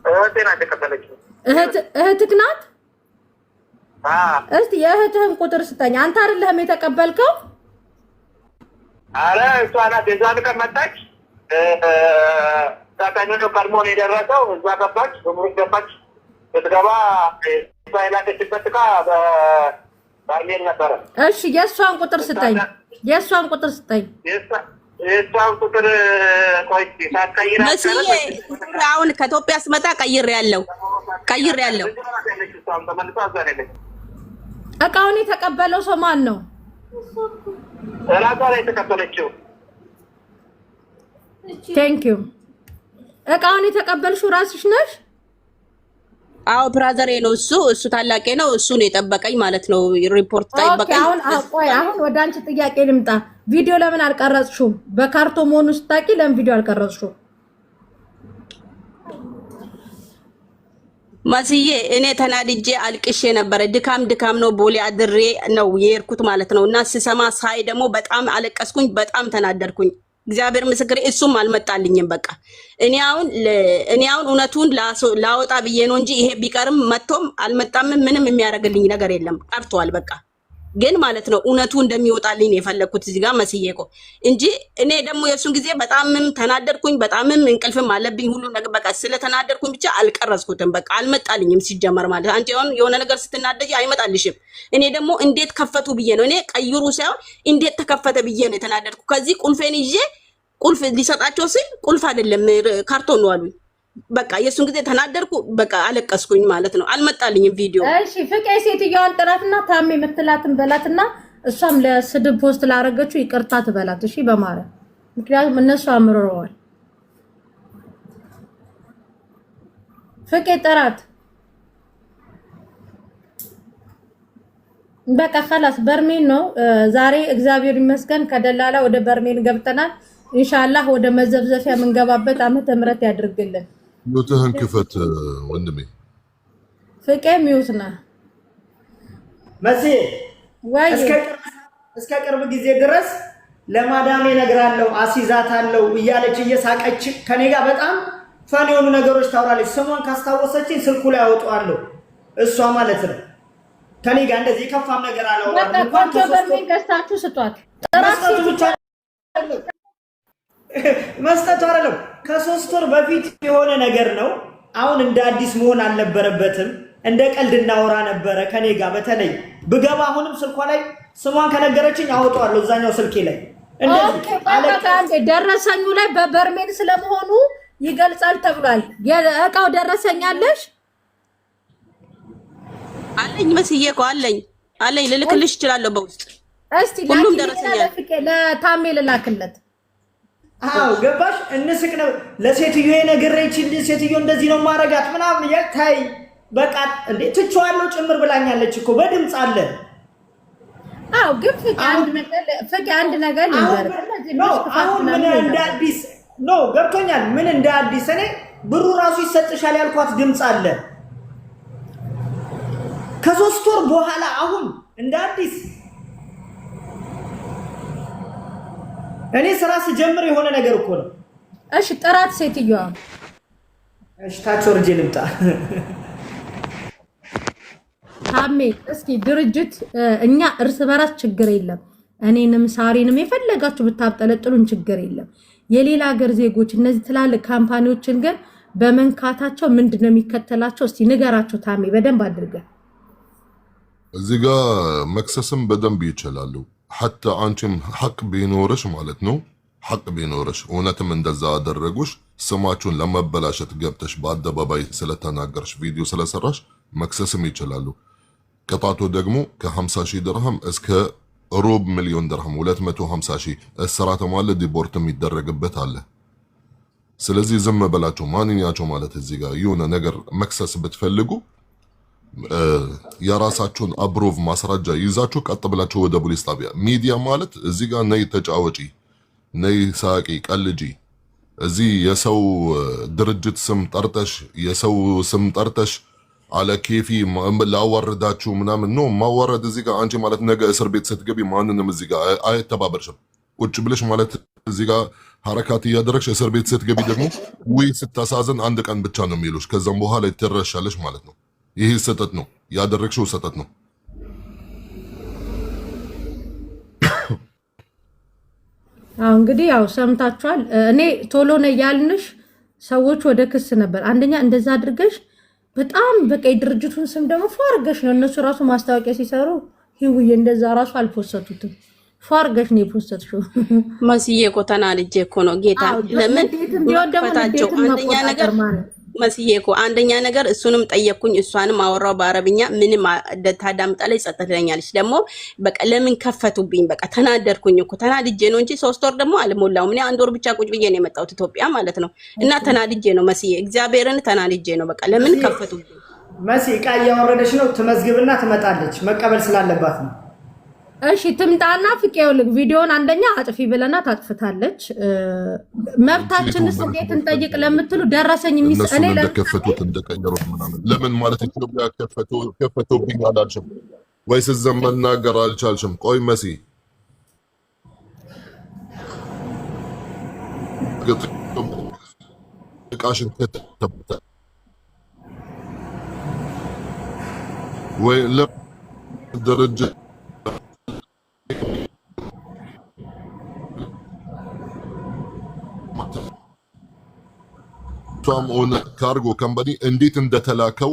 እህቴ ናት የተቀበለችው። እህትህ ናት? እስቲ የእህትህን ቁጥር ስጠኝ። አንተ አይደለህም የተቀበልከው? አረ እሷ ናት። የዛን ቀን መጣች። ታካኙ ቀድሞ ነው የደረሰው። እዛ ገባች፣ ጉምሩክ ገባች። ስትገባ እሷ የላከችበት እቃ በርሜል ነበረ። እሺ የእሷን ቁጥር ስጠኝ። የእሷን ቁጥር ስጠኝ። የእሷን ቁጥር ቆይ ሳትቀይር መስዬ አሁን ከኢትዮጵያ ስመጣ ቀይሬያለሁ። እቃውን የተቀበለው ሰው ማን ነው? እራሷ ላይ የተቀበለችው። ቴንክ ዩ። እቃውን የተቀበልሽው ራስሽ ነሽ? አዎ ብራዘሬ ነው እሱ ታላቄ ነው። እሱ ነው የጠበቀኝ ማለት ነው። ሪፖርት ጠይቀኝ። አሁን ወደ አንቺ ጥያቄ ልምጣ። ቪዲዮ ለምን አልቀረጽሽውም? በካርቶን መሆኑ ስታቂ ለምን ቪዲዮ አልቀረጽሽውም? ማስዬ እኔ ተናድጄ አልቅሼ ነበረ። ድካም ነው። ቦሌ አድሬ ነው የሄድኩት ማለት ነው። እና ስሰማ ሳይ ደግሞ በጣም አለቀስኩኝ፣ በጣም ተናደድኩኝ። እግዚአብሔር ምስክሬ እሱም አልመጣልኝም። በቃ እኔ አሁን እውነቱን ላወጣ ብዬ ነው እንጂ ይሄ ቢቀርም መጥቶም አልመጣም ምንም የሚያደርግልኝ ነገር የለም። ቀርቷል በቃ። ግን ማለት ነው እውነቱ እንደሚወጣልኝ ነው የፈለኩት እዚህ ጋር መስዬ እኮ እንጂ እኔ ደግሞ የሱን ጊዜ በጣምም ተናደድኩኝ፣ በጣምም እንቅልፍም አለብኝ ሁሉ ነገር በቃ ስለተናደድኩኝ ብቻ አልቀረጽኩትም። በቃ አልመጣልኝም ሲጀመር ማለት አንቺ የሆነ ነገር ስትናደጂ አይመጣልሽም። እኔ ደግሞ እንዴት ከፈቱ ብዬ ነው እኔ ቀይሩ ሳይሆን እንዴት ተከፈተ ብዬ ነው የተናደድኩ። ከዚህ ቁልፌን ይዤ ቁልፍ ሊሰጣቸው ሲል ቁልፍ አይደለም ካርቶን ነው አሉኝ። በቃ የሱን ጊዜ ተናደድኩ፣ በቃ አለቀስኩኝ ማለት ነው። አልመጣልኝም ቪዲዮ። እሺ ፍቄ ሴትዮዋን ጥራትና ታሜ የምትላትን በላትና እሷም ለስድብ ፖስት ላረገችው ይቅርታ ትበላት። እሺ በማለት ምክንያቱም እነሱ አምርረዋል። ፍቄ ጥራት በቃ خلاص በርሜል ነው ዛሬ እግዚአብሔር ይመስገን ከደላላ ወደ በርሜል ገብተናል ኢንሻአላህ ወደ መዘብዘፊያ መንገባበት ዓመተ ምህረት ያድርግልን ሉትህን ክፈት ወንድሜ ፍቄ ሚውትና መሲ ወይ እስከ ቅርብ ጊዜ ድረስ ለማዳሜ ነግራለሁ አሲዛታለሁ እያለች እየሳቀች ከኔ ጋር በጣም ፈን የሆኑ ነገሮች ታወራለች ስሟን ካስታወሰችኝ ስልኩ ላይ አወጣዋለሁ እሷ ማለት ነው ከኔ ጋር እንደዚህ ከፋም ነገር አላወራም እንኳን በርሜል ገዝታችሁ ስጧት መስጠቱ ብቻ መስጠቱ አይደለም ከ3 ወር በፊት የሆነ ነገር ነው አሁን እንደ አዲስ መሆን አልነበረበትም እንደ ቀልድ እናወራ ነበር ከኔ ጋር በተለይ ብገባ አሁንም ስልኳ ላይ ስሟን ከነገረችኝ አወጣዋለሁ እዛኛው ስልኬ ላይ እንደዚህ ደረሰኙ ላይ በበርሜል ስለመሆኑ ይገልጻል ተብሏል የእቃው ደረሰኛለሽ አለኝ መስዬ እኮ አለኝ ልልክልሽ እችላለሁ በውስጥ እስቲ ሁሉም ደረሰኛል ለታሜ ልላክለት አው ገባሽ እንስቅ ነው ለሴትዮ የነገረችኝ ሴትዮ እንደዚህ ነው ማረጋት ምናምን ያታይ በቃ እንዴ ትቻዋለሁ ጭምር ብላኛለች እኮ በድምጽ አለ አው ግን ፍቅ አንድ ነገር ይዘር አሁን ምን እንደ አዲስ ነው ገብቶኛል ምን እንደ አዲስ እኔ ብሩ ራሱ ይሰጥሻል ያልኳት ድምጽ አለ ከ3 ወር በኋላ አሁን እንደ አዲስ እኔ ስራ ስጀምር የሆነ ነገር እኮ ነው እሺ ጥራት ሴትዮዋ እሺ ታቾርጄ ልምጣ ታሜ እስኪ ድርጅት እኛ እርስ በራስ ችግር የለም እኔንም ሳሪንም የፈለጋችሁ ብታብጠለጥሉን ችግር የለም የሌላ ሀገር ዜጎች እነዚህ ትላልቅ ካምፓኒዎችን ግን በመንካታቸው ምንድነው የሚከተላቸው እስቲ ንገራቸው ታሜ በደንብ አድርገ እዚህ ጋር መክሰስም በደንብ ይችላሉ حتى አንቺም ሐቅ ቢኖርሽ ማለት ነው ሐቅ ቢኖርሽ እውነትም እንደዛ አደረጉሽ ስማችሁን ለመበላሸት ገብተሽ በአደባባይ ስለተናገርሽ ቪዲዮ ስለሰራሽ መክሰስም ይችላሉ ቅጣቱ ደግሞ ከ50,000 ድርሃም እስከ ሩብ ሚሊዮን ድርሃም 250,000 እስራት ማለት ዲፖርት የሚደረግበት አለ ስለዚህ ዝም በላቸው ማንኛቸው ማለት እዚህ ጋር የሆነ ነገር መክሰስ ብትፈልጉ የራሳችሁን አብሮቭ ማስረጃ ይዛችሁ ቀጥ ብላችሁ ወደ ፖሊስ ጣቢያ ሚዲያ ማለት እዚህ ጋር ነይ ተጫወጪ ነይ ሳቂ ቀልጂ እዚህ የሰው ድርጅት ስም ጠርተሽ የሰው ስም ጠርተሽ አለ ኬፊ ላወርዳችሁ ምናምን ነው ማወረድ እዚህ ጋር አንቺ ማለት ነገ እስር ቤት ስትገቢ ማንንም እዚህ ጋር አይተባበርሽም ቁጭ ብለሽ ማለት እዚህ ጋር ሐረካት ያደረግሽ እስር ቤት ስትገቢ ደግሞ ወይ ስታሳዝን አንድ ቀን ብቻ ነው የሚሉሽ ከዛም በኋላ ይተረሻለሽ ማለት ነው ይሄ ሰጠት ነው ያደረግሽው ሰጠት ነው እንግዲህ ያው ሰምታችኋል እኔ ቶሎ ነው ያልንሽ ሰዎች ወደ ክስ ነበር አንደኛ እንደዛ አድርገሽ በጣም በቃ የድርጅቱን ስም ደግሞ ፏርገሽ ነው እነሱ ራሱ ማስታወቂያ ሲሰሩ ሂውዬ እንደዛ ራሱ አልፖሰቱትም ፏርገሽ ነው የፖሰትሽው መስዬ እኮ ተናልጄ እኮ ነው ጌታ ለምን ፈታቸው አንደኛ ነገር መስዬ እኮ አንደኛ ነገር እሱንም ጠየቅኩኝ እሷንም አወራው በአረብኛ ምንም ታዳምጣለች ጸጥ ትለኛለች ደግሞ በቃ ለምን ከፈቱብኝ በቃ ተናደርኩኝ እኮ ተናድጄ ነው እንጂ 3 ወር ደግሞ አልሞላውም እኔ 1 ወር ብቻ ቁጭ ብዬ ነው የመጣሁት ኢትዮጵያ ማለት ነው እና ተናድጄ ነው መስዬ እግዚአብሔርን ተናድጄ ነው በቃ ለምን ከፈቱብኝ መሲ ቃ ያወረደች ነው ትመዝግብና ትመጣለች መቀበል ስላለባት ነው እሺ ትምጣና ፍቄው ቪዲዮን አንደኛ አጥፊ ብለና ታጥፍታለች መብታችንስ እንዴት እንጠይቅ ለምትሉ ደረሰኝ የሚሰኔ ለከፈቱት እንደቀየሩት ምናምን ለምን ማለት ኢትዮጵያ ከፈቱብኝ አላልሽም ወይስ ዘመን ናገር አልቻልሽም ቆይ መሲ ቃሽን ከተተበተ ወይ ለድርጅት ቶም ኦን ካርጎ ካምፓኒ እንዴት እንደተላከው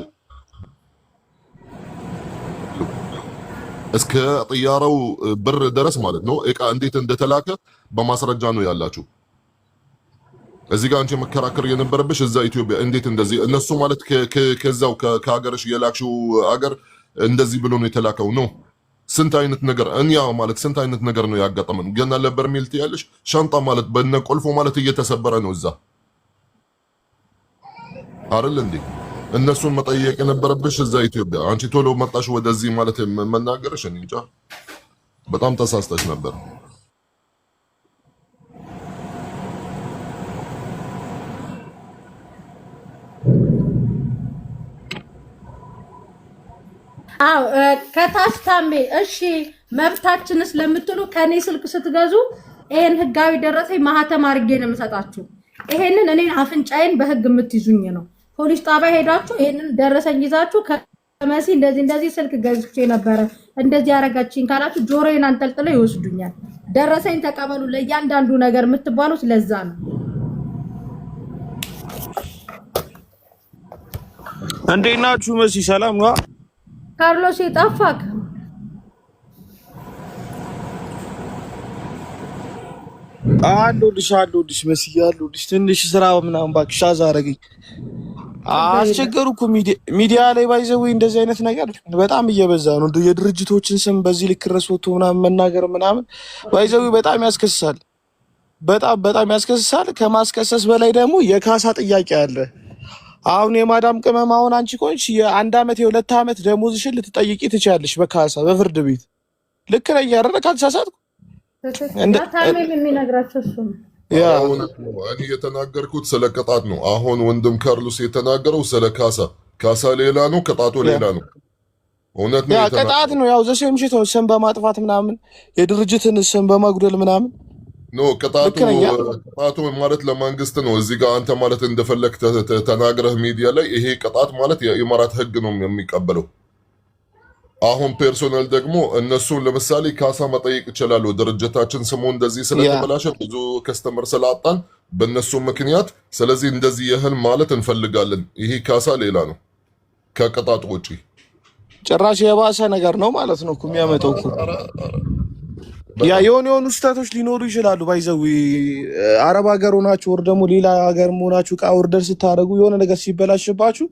እስከ ጥያራው ብር ድረስ ማለት ነው እቃ እንዴት እንደተላከ በማስረጃ ነው ያላችሁ እዚህ ጋር አንቺ መከራከር የነበረብሽ እዛ ኢትዮጵያ እንዴት እንደዚህ እነሱ ማለት ከዛው ከሀገርሽ የላክሽው ሀገር እንደዚህ ብሎ ነው የተላከው ነው ስንት አይነት ነገር እኛ ማለት ስንት አይነት ነገር ነው ያጋጠመን ገና ለበርሜል ትያለሽ ሻንጣ ማለት በእነ ቆልፎ ማለት እየተሰበረ ነው እዛ አይደል እንዴ እነሱን መጠየቅ የነበረብሽ እዛ ኢትዮጵያ። አንቺ ቶሎ መጣሽ ወደዚህ ማለት መናገርሽ እኔ እንጃ በጣም ተሳስተሽ ነበር። አው ከታች ታሜ እሺ መብታችንስ ለምትሉ ከኔ ስልክ ስትገዙ ይሄን ህጋዊ ደረሰኝ ማህተም አድርጌ ነው የምሰጣችሁ። ይሄንን እኔን አፍንጫዬን በህግ የምትይዙኝ ነው። ፖሊስ ጣቢያ ሄዳችሁ ይሄንን ደረሰኝ ይዛችሁ ከመሲ እንደዚህ ስልክ ገዝቼ ነበር እንደዚህ ያረጋችኝ ካላችሁ ጆሮዬን አንጠልጥለው ይወስዱኛል። ደረሰኝ ተቀበሉ ለእያንዳንዱ ነገር የምትባሉት ለዛ ነው። እንዴት ናችሁ? መሲ ሰላም ነው? ካርሎስ የጠፋክ አለሁልሽ መሲ አለሁልሽ። ትንሽ ስራ ምናምን እባክሽ አዛረገኝ አስቸገሩ እኮ ሚዲያ ላይ ባይዘው እንደዚህ አይነት ነገር በጣም እየበዛ ነው። የድርጅቶችን ስም በዚህ ልክ ድረስ ወጥቶ ምናምን መናገር ምናምን ባይዘው በጣም ያስከስሳል። በጣም ያስከስሳል። ከማስከሰስ በላይ ደግሞ የካሳ ጥያቄ አለ። አሁን የማዳም ቅመም አሁን አንቺ ቆንሽ የአንድ አመት የሁለት አመት ደሞዝሽን ልትጠይቂ ትችያለሽ በካሳ በፍርድ ቤት። ልክ ነኝ አይደል? ካልተሳሳትኩ ታሜ የሚነግራቸው እሱ ነው። እኔ የተናገርኩት ስለ ቅጣት ነው። አሁን ወንድም ካርሎስ የተናገረው ስለ ካሳ ሌላ ነው፣ ቅጣቱ ሌላ ነው። እውነት ነው። ቅጣት ነው ያው ዘሴም ሽቶ ስም በማጥፋት ምናምን የድርጅትን ስም በማጉደል ምናምን ኖ ቅጣቱ ማለት ለመንግስት ነው። እዚህ ጋር አንተ ማለት እንደፈለክ ተናግረህ ሚዲያ ላይ ይሄ ቅጣት ማለት የኢማራት ህግ ነው የሚቀበለው። አሁን ፐርሶናል ደግሞ እነሱን ለምሳሌ ካሳ መጠየቅ ይችላሉ። ድርጅታችን ስሙ እንደዚህ ስለተበላሸ ብዙ ከስተመር ስላጣን በእነሱ ምክንያት ስለዚህ እንደዚህ ይህን ማለት እንፈልጋለን። ይሄ ካሳ ሌላ ነው ከቅጣት ውጪ። ጭራሽ የባሰ ነገር ነው ማለት ነው የሚያመጣው እኮ ያ የሆኑ ስህተቶች ሊኖሩ ይችላሉ። ባይዘው አረብ ሀገር ሆናችሁ ወር ደግሞ ሌላ ሀገር ሆናችሁ ዕቃ ኦርደር ስታደርጉ የሆነ ነገር ሲበላሽባችሁ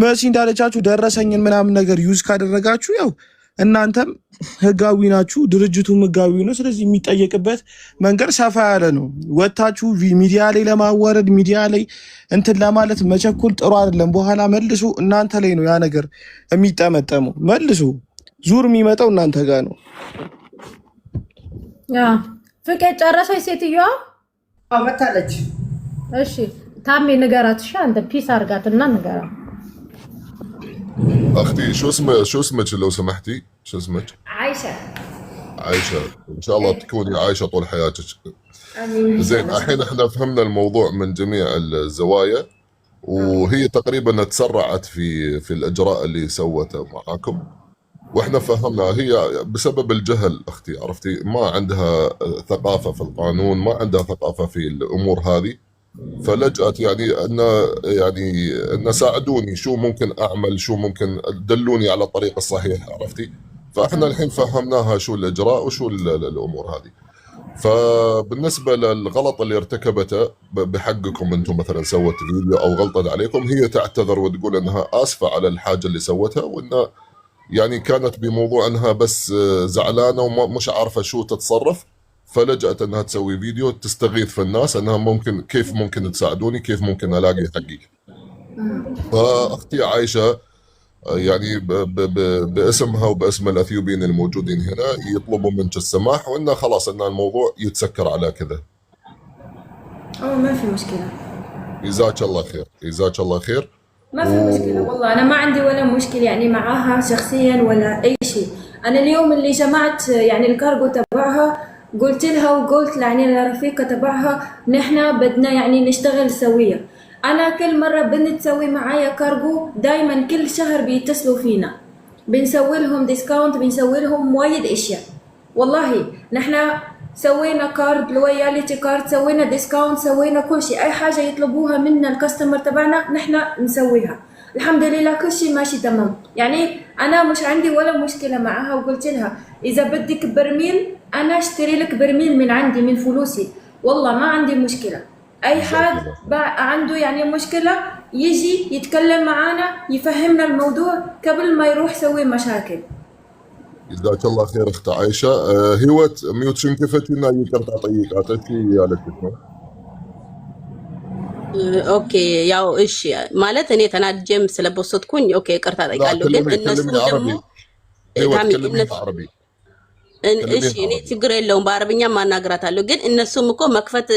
መሲ እንዳለቻችሁ ደረሰኝን ምናምን ነገር ዩዝ ካደረጋችሁ ያው እናንተም ህጋዊ ናችሁ፣ ድርጅቱም ህጋዊ ነው። ስለዚህ የሚጠየቅበት መንገድ ሰፋ ያለ ነው። ወታችሁ ሚዲያ ላይ ለማዋረድ ሚዲያ ላይ እንትን ለማለት መቸኮል ጥሩ አይደለም። በኋላ መልሶ እናንተ ላይ ነው ያ ነገር የሚጠመጠመው። መልሶ ዙር የሚመጣው እናንተ ጋር ነው። ፍቄ ጨረሰች ሴትዮዋ? መታለች። እሺ ታሜ ንገራት። እሺ አንተ ፒስ አርጋትና ንገራት። اختي شو اسمك لو سمحتي؟ شو اسمك؟ عايشة ان شاء الله تكوني عايشة طول حياتك. امين. زين الحين احنا فهمنا الموضوع من جميع الزوايا وهي تقريبا تسرعت في الاجراء اللي سوته معاكم واحنا فهمنا هي بسبب الجهل اختي، عرفتي؟ ما عندها ثقافة في القانون، ما عندها ثقافة في الامور هذه، فلجأت يعني ان ساعدوني شو ممكن اعمل، شو ممكن دلوني على الطريق الصحيح، عرفتي؟ فاحنا الحين فهمناها شو الاجراء وشو الامور هذه. فبالنسبة للغلط اللي ارتكبته بحقكم انتم مثلا سوت فيديو او غلطت عليكم، هي تعتذر وتقول انها اسفة على الحاجة اللي سوتها، وانها يعني كانت بموضوع انها بس زعلانه ومش عارفه شو تتصرف، فلجأت انها تسوي فيديو تستغيث في الناس انها كيف ممكن تساعدوني، كيف ممكن الاقي حقي. فاختي عايشه يعني باسمها وباسم الاثيوبيين الموجودين هنا يطلبوا منك السماح وانه خلاص ان الموضوع يتسكر على كذا. ما في مشكله. جزاك الله خير، جزاك الله خير. ما في مشكلة والله، أنا ما عندي ولا مشكلة يعني معاها شخصيا ولا أي شيء. أنا اليوم اللي جمعت يعني الكارغو تبعها قلت لها وقلت يعني لرفيقة تبعها نحن بدنا يعني نشتغل سوية. أنا كل مرة بنت تسوي معايا كارغو دايما كل شهر بيتصلوا فينا، بنسوي لهم ديسكاونت، بنسوي لهم وايد أشياء. والله نحن سوينا كارد لويالتي كارد، سوينا ديسكاونت، سوينا كل شيء. اي حاجه يطلبوها منا الكاستمر تبعنا نحن نسويها. الحمد لله كل شيء ماشي تمام. يعني انا مش عندي ولا مشكله معها، وقلت لها اذا بدك برميل انا اشتري لك برميل من عندي من فلوسي، والله ما عندي مشكله. اي حد عنده يعني مشكله يجي يتكلم معانا يفهمنا الموضوع قبل ما يروح يسوي مشاكل. جزاك الله خير اخت عايشه. هيوت ميوت شنكفتنا يقدر تعطيك يا لك ኦኬ ያው እሺ ማለት እኔ ተናድጄም ስለበሰጥኩኝ ኦኬ ይቅርታ ጠይቃለሁ። ግን እነሱ ደግሞ عربي እሺ እኔ ችግር የለውም በአረብኛ ማናገራታለሁ። ግን እነሱም እኮ መክፈት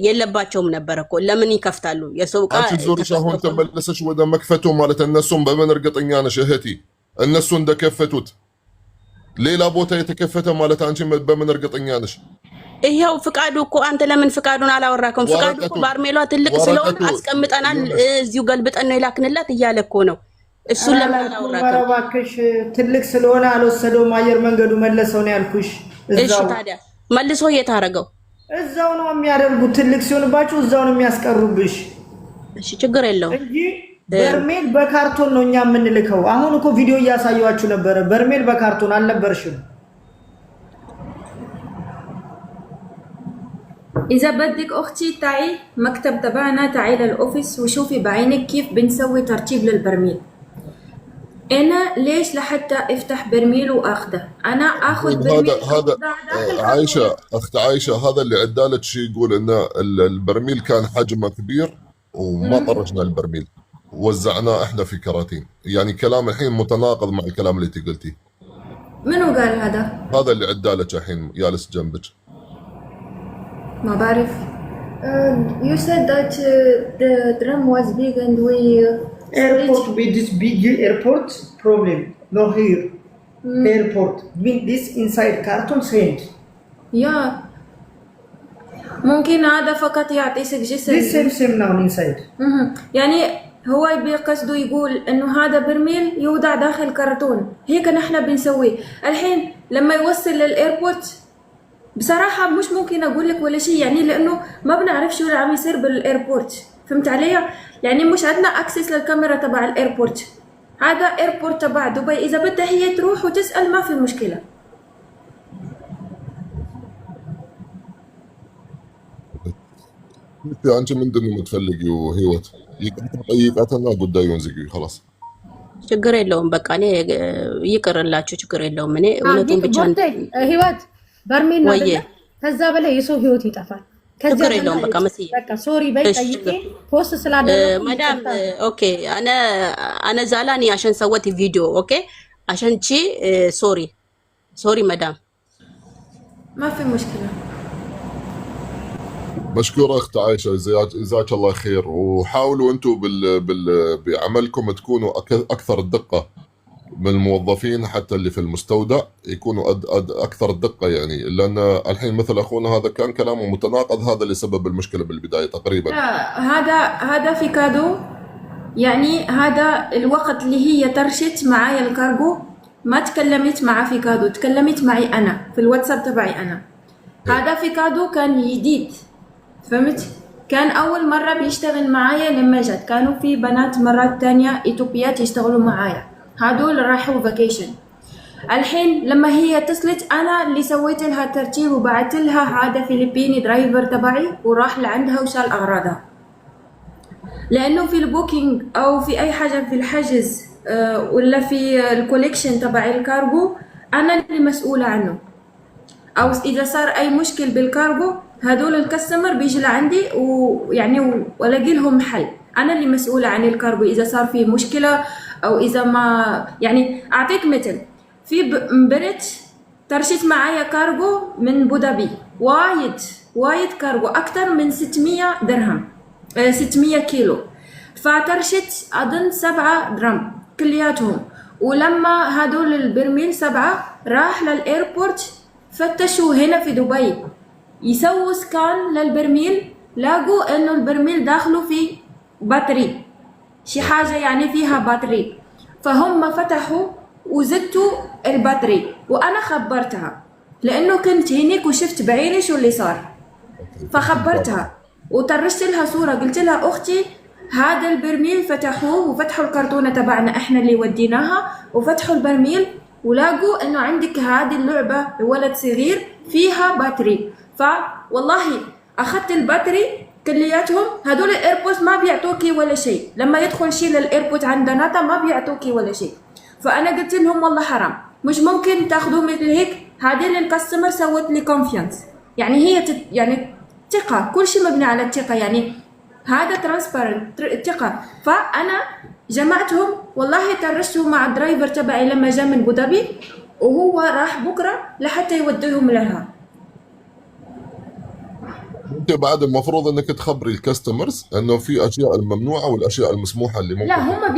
የለባቸውም ነበር እኮ ለምን ይከፍታሉ? የሰው ቃ አንቺ ዞርሽ አሁን ተመለሰሽ ወደ መክፈቱ ማለት እነሱም በምን እርግጠኛ ነሽ እህቴ? እነሱ እንደከፈቱት ሌላ ቦታ የተከፈተ ማለት አንቺ በምን እርግጠኛ ነሽ? ይሄው ፍቃዱ እኮ አንተ ለምን ፍቃዱን አላወራከም? ፍቃዱ እኮ ባርሜሏ ትልቅ ስለሆነ አስቀምጠናል እዚሁ ገልብጠን ነው ይላክንላት እያለ እኮ ነው። እሱን ለምን አላወራከም? እባክሽ ትልቅ ስለሆነ አልወሰደውም አየር መንገዱ መለሰው ነው ያልኩሽ። እሺ ታዲያ መልሶ የታረገው እዛው ነው የሚያደርጉት። ትልቅ ሲሆንባችሁ እዛው ነው የሚያስቀሩብሽ። እሺ ችግር የለውም። እንጂ በርሜል በካርቶን ነው እኛ የምንልከው። አሁን እኮ ቪዲዮ እያሳያችሁ ነበረ። በርሜል በካርቶን አልነበርሽም። إذا بدك أختي تعي مكتب تبعنا، تعي للأوفيس وشوفي بعينك كيف بنسوي ترتيب للبرميل. أنا ليش لحتى أفتح برميل وأخده؟ أنا آخذ برميل هذا عايشة أخت عايشة، هذا اللي عدالك شيء يقول إن البرميل كان حجمه كبير وما طرشنا البرميل وزعناه إحنا في كراتين. يعني كلام الحين متناقض مع الكلام اللي أنت قلتيه. منو قال هذا؟ هذا اللي عدالك الحين جالس جنبك. ما بعرف. You said that the drum was big and we Airport with this big airport problem. No here. Airport with this inside carton sand. yeah ممكن هذا فقط يعطي سجسة. This same now inside. يعني هو بقصده يقول انه هذا برميل يوضع داخل كرتون، هيك نحن بنسويه. الحين لما يوصل للايربورت بصراحة مش ممكن أقول لك ولا شيء، يعني لأنه ما بنعرف شو اللي عم يصير بالإيربورت، فهمت علي؟ يعني مش عندنا أكسس للكاميرا تبع الإيربورت. هذا إيربورت تبع دبي، إذا بدها هي تروح وتسأل ما في مشكلة. أنت من دون متفلقي وهيوت يقاتلنا قدايون زقي خلاص. ችግር የለውም በቃ እኔ ይቅርላችሁ ችግር የለውም። እኔ እውነቱን ብቻ ህይወት በርሜል ነው ከዛ በላይ የሰው ህይወት ይጠፋል። ችግር የለውም በቃ መስዬ በቃ ሶሪ በይ ጠይቄ ፖስት ስላደረኩ مدام اوكي انا زعلاني عشان سويت فيديو اوكي عشان شي سوري مدام ما في مشكلة. مشكورة أخت عايشة، جزاك الله خير. وحاولوا أنتم بعملكم تكونوا أكثر دقة من الموظفين حتى اللي في المستودع، يكونوا أكثر دقة يعني، لأن الحين مثل أخونا هذا كان كلامه متناقض، هذا اللي سبب المشكلة بالبداية تقريبا. هذا في كادو، يعني هذا الوقت اللي هي ترشت معايا الكارغو ما تكلمت مع في كادو، تكلمت معي أنا في الواتساب تبعي أنا. هذا في كادو كان جديد، فهمت؟ كان أول مرة بيشتغل معايا لما جت، كانوا في بنات مرات تانية إثيوبيات يشتغلوا معايا، هادول راحوا فاكيشن. الحين لما هي اتصلت أنا اللي سويت لها ترتيب وبعت لها هذا فيلبيني درايفر تبعي وراح لعندها وشال أغراضها، لأنه في البوكينج أو في أي حاجة في الحجز ولا في الكوليكشن تبع الكارغو أنا اللي مسؤولة عنه، أو إذا صار أي مشكل بالكارغو هدول الكاستمر بيجي لعندي ويعني ولاقي لهم حل. أنا اللي مسؤولة عن الكارغو إذا صار في مشكلة أو إذا ما يعني. أعطيك مثل، في بنت ترشت معايا كارغو من بودابي، وايد كارغو أكتر من 600 درهم 600 كيلو، فترشت أظن 7 درام كلياتهم. ولما هدول البرميل 7 راح للإيربورت فتشوا هنا في دبي يسووا سكان للبرميل، لاقوا إنه البرميل داخله في باتري، شي حاجة يعني فيها باتري، فهم فتحوا وزدتوا الباتري وأنا خبرتها لأنه كنت هناك وشفت بعيني شو اللي صار، فخبرتها وطرشت لها صورة قلت لها أختي هذا البرميل فتحوه وفتحوا الكرتونة تبعنا إحنا اللي وديناها وفتحوا البرميل ولاقوا إنه عندك هذه اللعبة ولد صغير فيها باتري، فوالله أخذت الباتري كلياتهم. هدول الايربوت ما بيعطوكي ولا شيء، لما يدخل شيء للايربوت عند ناتا ما بيعطوكي ولا شيء. فانا قلت لهم والله حرام، مش ممكن تاخذوه مثل هيك. هذه الكاستمر سوت لي كونفيانس، يعني هي يعني ثقه، كل شيء مبني على الثقه. يعني هذا ترانسبارنت ثقة. فأنا جمعتهم والله، ترشته مع الدرايفر تبعي لما جاء من أبو ظبي، وهو راح بكرة لحتى يوديهم لها. انت بعد المفروض انك تخبري الكاستمرز انه في اشياء الممنوعه والاشياء المسموحه اللي ممكن. لا هم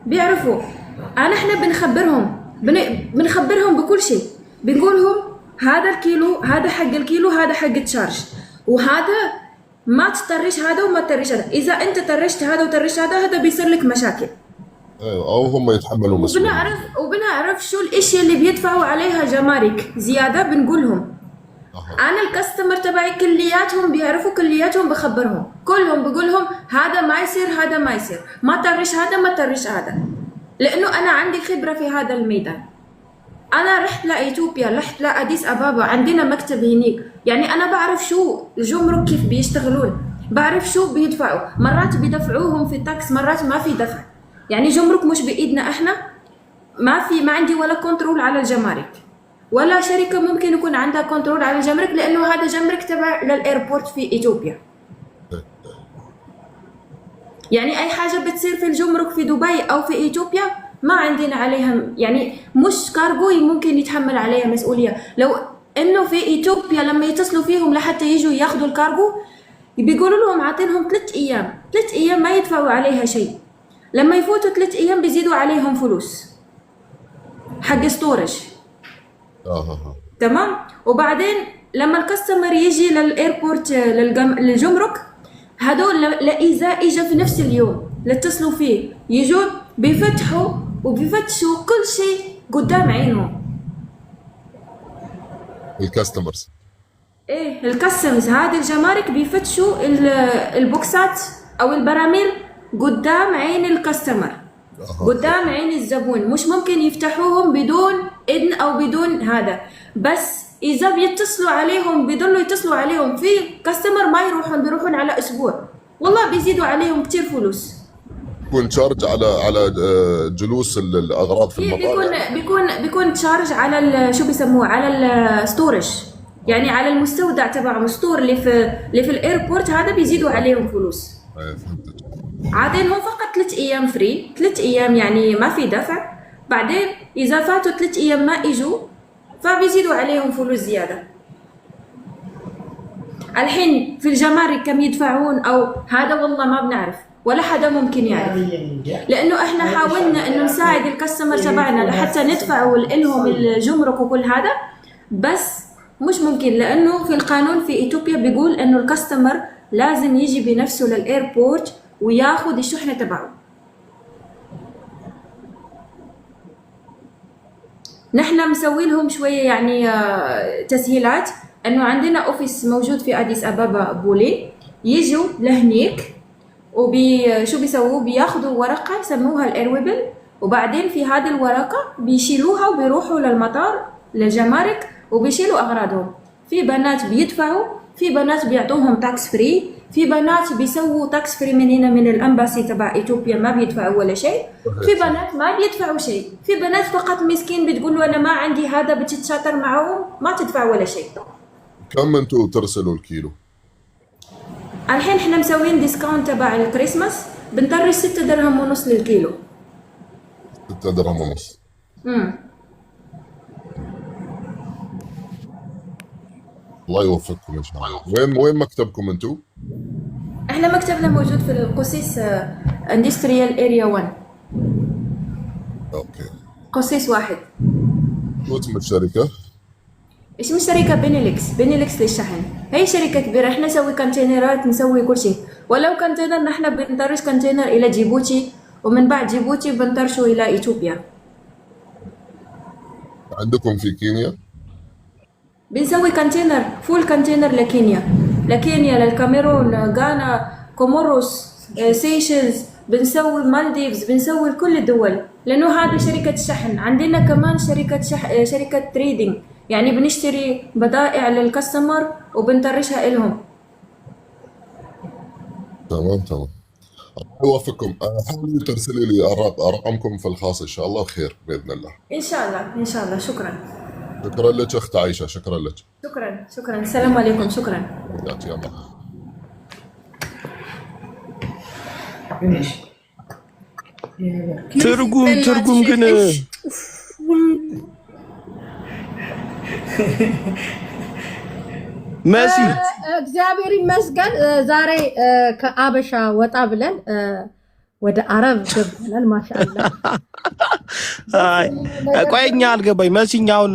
بيعرفوا. احنا بنخبرهم بكل شيء. بنقولهم هذا الكيلو، هذا حق الكيلو، هذا حق التشارج، وهذا ما تطرش هذا وما تطرش هذا. اذا انت طرشت هذا وطرشت هذا بيصير لك مشاكل. او هم يتحملوا مسؤوليه. وبنعرف شو الاشياء اللي بيدفعوا عليها جمارك زياده، بنقولهم. انا الكاستمر تبعي كلياتهم بيعرفوا، كلياتهم بخبرهم كلهم، بقولهم هذا ما يصير، هذا ما يصير، ما طرش هذا، ما طرش هذا، لانه انا عندي خبره في هذا الميدان. انا رحت لاثيوبيا، رحت لاديس ابابا، عندنا مكتب هناك، يعني انا بعرف شو الجمرك كيف بيشتغلون، بعرف شو بيدفعوا. مرات بيدفعوهم في التاكس، مرات ما في دفع. يعني جمرك مش بايدنا احنا، ما عندي ولا كنترول على الجمارك، ولا شركة ممكن يكون عندها كنترول على الجمرك، لأنه هذا جمرك تبع للإيربورت في إثيوبيا. يعني أي حاجة بتصير في الجمرك في دبي أو في إثيوبيا ما عندنا عليها، يعني مش كارغو ممكن يتحمل عليها مسؤولية. لو إنه في إثيوبيا لما يتصلوا فيهم لحتى يجوا ياخذوا الكارغو، بيقولوا لهم عاطينهم 3 أيام، 3 أيام ما يدفعوا عليها شيء. لما يفوتوا 3 أيام بيزيدوا عليهم فلوس حق ستورج. تمام. وبعدين لما الكاستمر يجي للايربورت للجمرك، هدول اذا اجى في نفس اليوم لاتصلوا فيه، يجوا بيفتحوا وبيفتشوا كل شيء قدام عينهم. الكاستمرز الكاستمز هذه الجمارك بيفتشوا البوكسات او البراميل قدام عين الكاستمر، قدام عين الزبون. مش ممكن يفتحوهم بدون إذن أو بدون هذا. بس إذا بيتصلوا عليهم بيضلوا يتصلوا عليهم، في كاستمر ما بيروحون على أسبوع، والله بيزيدوا عليهم كتير فلوس. يكون تشارج على جلوس الأغراض في المطار. بيكون تشارج على شو بيسموه، على الستورج، يعني على المستودع تبعهم، الستور اللي في الإيربورت، هذا بيزيدوا عليهم فلوس. عادينهم فقط 3 أيام فري، 3 أيام يعني ما في دفع. بعدين إذا فاتوا 3 أيام ما إجوا فبيزيدوا عليهم فلوس زيادة. الحين في الجمارك كم يدفعون أو هذا والله ما بنعرف، ولا حدا ممكن يعرف، لأنه إحنا حاولنا إنه نساعد الكاستمر تبعنا لحتى ندفعوا لهم الجمرك وكل هذا، بس مش ممكن، لأنه في القانون في إثيوبيا بيقول إنه الكاستمر لازم يجي بنفسه للإيربورت وياخذ الشحنة تبعه. نحن مسوي لهم شوية يعني تسهيلات، انه عندنا اوفيس موجود في اديس ابابا بولي، يجوا لهنيك شو بيسووا، بياخذوا ورقة يسموها الايرويبل، وبعدين في هذه الورقة بيشيلوها وبيروحوا للمطار للجمارك وبيشيلوا اغراضهم. في بنات بيدفعوا، في بنات بيعطوهم تاكس فري، في بنات بيسووا تاكس فري من هنا من الامباسي تبع اثيوبيا ما بيدفعوا ولا شيء، في بنات ما بيدفعوا شيء، في بنات فقط مسكين بتقول له انا ما عندي هذا، بتتشاطر معهم ما تدفع ولا شيء. كم انتوا ترسلوا الكيلو؟ الحين احنا مسوين ديسكاونت تبع الكريسماس، بنطرش 6 درهم ونص للكيلو. 6 درهم ونص. الله يوفقكم ان شاء الله. وين مكتبكم انتوا؟ احنا مكتبنا موجود في القصيص اندستريال اريا 1. اوكي. قصيص 1. شو اسم الشركة؟ اسم الشركة بينيلكس للشحن. هي شركة كبيرة، احنا نسوي كونتينرات، نسوي كل شيء. ولو كونتينر نحن بنطرش كونتينر الى جيبوتي، ومن بعد جيبوتي بنطرشه الى اثيوبيا. عندكم في كينيا؟ بنسوي كونتينر، فول كونتينر لكينيا، للكاميرون، غانا، كوموروس، سيشلز، بنسوي مالديفز، بنسوي لكل الدول، لانه هذا شركة شحن. عندنا كمان شركة تريدينج، يعني بنشتري بضائع للكاستمر وبنطرشها لهم. تمام. الله يوفقكم. حاولوا ترسلي لي ارقامكم في الخاص ان شاء الله، خير باذن الله. ان شاء الله. شكرا لك اخت عائشة، شكرا لك. شكرا. السلام عليكم. شكرا. يلا. ትርጉም ግን መሲ እግዚአብሔር ይመስገን ዛሬ ከአበሻ ወጣ ብለን ወደ አረብ ገብተናል። ማሻአላ ቆይኛ አልገባኝ። መሲኛውን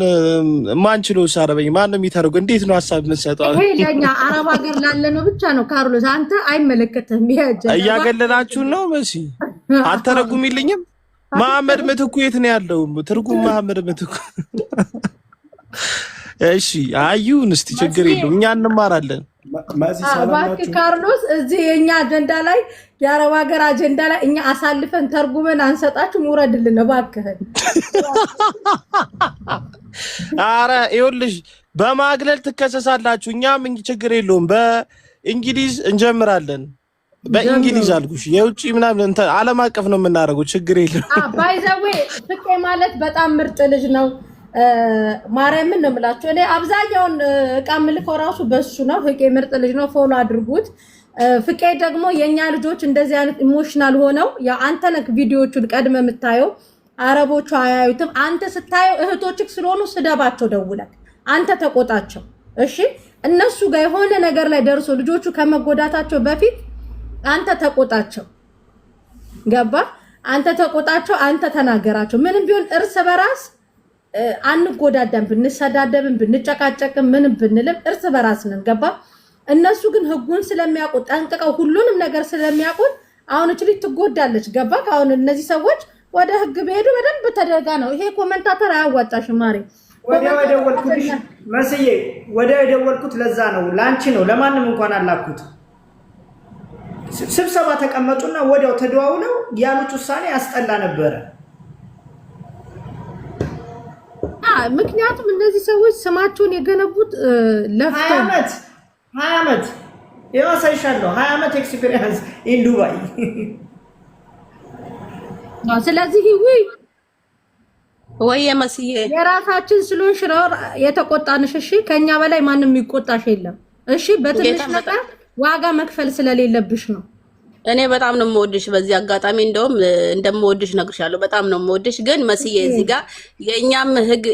ማንችለው አረበኝ ማን የሚተርጉ እንዴት ነው ሐሳብ የምትሰጠው? ይሄ ለኛ አረብ ሀገር ላለ ነው ብቻ ነው። ካርሎስ አንተ አይመለከትህም። እያገለላችሁ ነው። መሲ አልተረጉሚልኝም። መሐመድ ምትኩ የት ነው ያለው? ትርጉም መሐመድ ምትኩ። እሺ አዩን እስቲ ችግር የለውም እኛ እንማራለን። እባክህ ካርሎስ እዚህ የኛ አጀንዳ ላይ የአረብ ሀገር አጀንዳ ላይ እኛ አሳልፈን ተርጉመን አንሰጣችሁም። ውረድልን እባክህን። አረ ይኸውልሽ በማግለል ትከሰሳላችሁ። እኛም ችግር የለውም በእንግሊዝ እንጀምራለን። በእንግሊዝ አልኩሽ የውጪ ምናምን እንትን ዓለም አቀፍ ነው የምናደርገው። ችግር የለውም። ባይ ዘ ዌይ ፍቄ ማለት በጣም ምርጥ ልጅ ነው። ማርያምን ነው የምላችሁ። እኔ አብዛኛውን እቃ ምልከው ራሱ በሱ ነው። ፍቄ ምርጥ ልጅ ነው። ፎሎ አድርጉት። ፍቄ ደግሞ የኛ ልጆች እንደዚህ አይነት ኢሞሽናል ሆነው ያ አንተ ነክ ቪዲዮቹን ቀድመ የምታየው አረቦቹ አያዩትም። አንተ ስታየው እህቶችክ ስለሆኑ ስደባቸው፣ ደውለክ አንተ ተቆጣቸው። እሺ እነሱ ጋር የሆነ ነገር ላይ ደርሶ ልጆቹ ከመጎዳታቸው በፊት አንተ ተቆጣቸው። ገባ? አንተ ተቆጣቸው፣ አንተ ተናገራቸው። ምንም ቢሆን እርስ በራስ አንጎዳዳም። ብንሰዳደብም ብንጨቃጨቅም ምንም ብንልም እርስ በራስ ነን። ገባ? እነሱ ግን ህጉን ስለሚያውቁት ጠንቅቀው ሁሉንም ነገር ስለሚያውቁት አሁን እቺ ልጅ ትጎዳለች። ገባ? አሁን እነዚህ ሰዎች ወደ ህግ ቢሄዱ በደንብ ተደጋ ነው። ይሄ ኮሜንታተር አያዋጣሽም ማሪ። ወዲያው የደወልኩት መስዬ ወዲያው የደወልኩት ለዛ ነው፣ ላንቺ ነው፣ ለማንም እንኳን አላኩት። ስብሰባ ተቀመጡና ወዲያው ተደዋውለው ያሉት ውሳኔ ያስጠላ ነበረ። ምክንያቱም እነዚህ ሰዎች ስማቸውን የገነቡት ለፍተው 20 ዓመት የዋሳይሻለሁ 20 ዓመት ኤክስፒሪየንስ ኢን ዱባይ። ስለዚህ ወይ መስዬ የራሳችን ስለሆንሽ ነው የተቆጣንሽ። እሺ ከኛ በላይ ማንም የሚቆጣሽ የለም። እሺ በትንሽ መጠን ዋጋ መክፈል ስለሌለብሽ ነው። እኔ በጣም ነው የምወድሽ። በዚህ አጋጣሚ እንደውም እንደምወድሽ ነግርሻለሁ። በጣም ነው የምወድሽ። ግን መስዬ እዚህ ጋር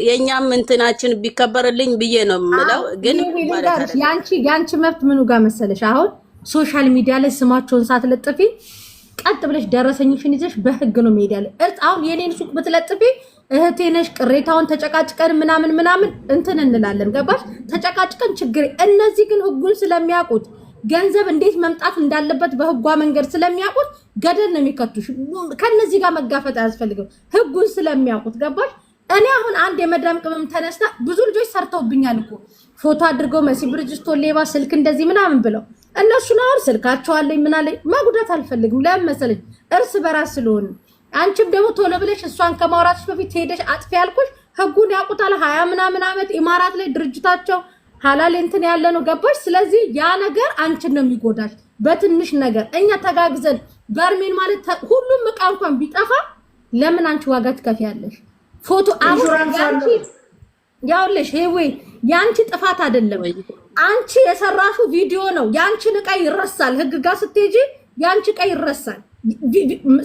የኛም እንትናችን ቢከበርልኝ ብዬ ነው የምለው። ግን ያንቺ መብት ምኑ ጋር መሰለሽ? አሁን ሶሻል ሚዲያ ላይ ስማቸውን ሳትለጥፊ ቀጥ ብለሽ ደረሰኝሽን ይዘሽ በህግ ነው መሄድ ያለ። አሁን የኔን ሱቅ ብትለጥፊ እህቴ ነሽ፣ ቅሬታውን ተጨቃጭቀን ምናምን እንትን እንላለን። ገባሽ? ተጨቃጭቀን ችግር። እነዚህ ግን ህጉን ስለሚያውቁት ገንዘብ እንዴት መምጣት እንዳለበት በህጓ መንገድ ስለሚያውቁት ገደል ነው የሚከቱሽ። ከነዚህ ጋር መጋፈጥ አያስፈልግም፣ ህጉን ስለሚያውቁት። ገባሽ? እኔ አሁን አንድ የመዳም ቅመም ተነስታ ብዙ ልጆች ሰርተውብኛል እኮ ፎቶ አድርገው መሲ ብርጅስቶን ሌባ ስልክ እንደዚህ ምናምን ብለው እነሱን አሁን ስልካቸው አለኝ ምናለኝ ማጉዳት አልፈልግም። ለምን መሰለኝ? እርስ በራስ ስለሆነ። አንቺም ደግሞ ቶሎ ብለሽ እሷን ከማውራትሽ በፊት ሄደሽ አጥፊ ያልኩሽ ህጉን ያውቁታል። 20 ምናምን ዓመት ኢማራት ላይ ድርጅታቸው ሐላል እንትን ያለ ነው። ገባሽ? ስለዚህ ያ ነገር አንቺን ነው የሚጎዳሽ በትንሽ ነገር። እኛ ተጋግዘን በርሜን ማለት ሁሉም እቃ እንኳን ቢጠፋ ለምን አንቺ ዋጋ ትከፍያለሽ? ፎቶ አሁን ያውልሽ ያንቺ ጥፋት አይደለም። አንቺ የሰራሹ ቪዲዮ ነው። ያንቺን እቃ ይረሳል። ህግ ጋር ስትሄጂ ያንቺ እቃ ይረሳል።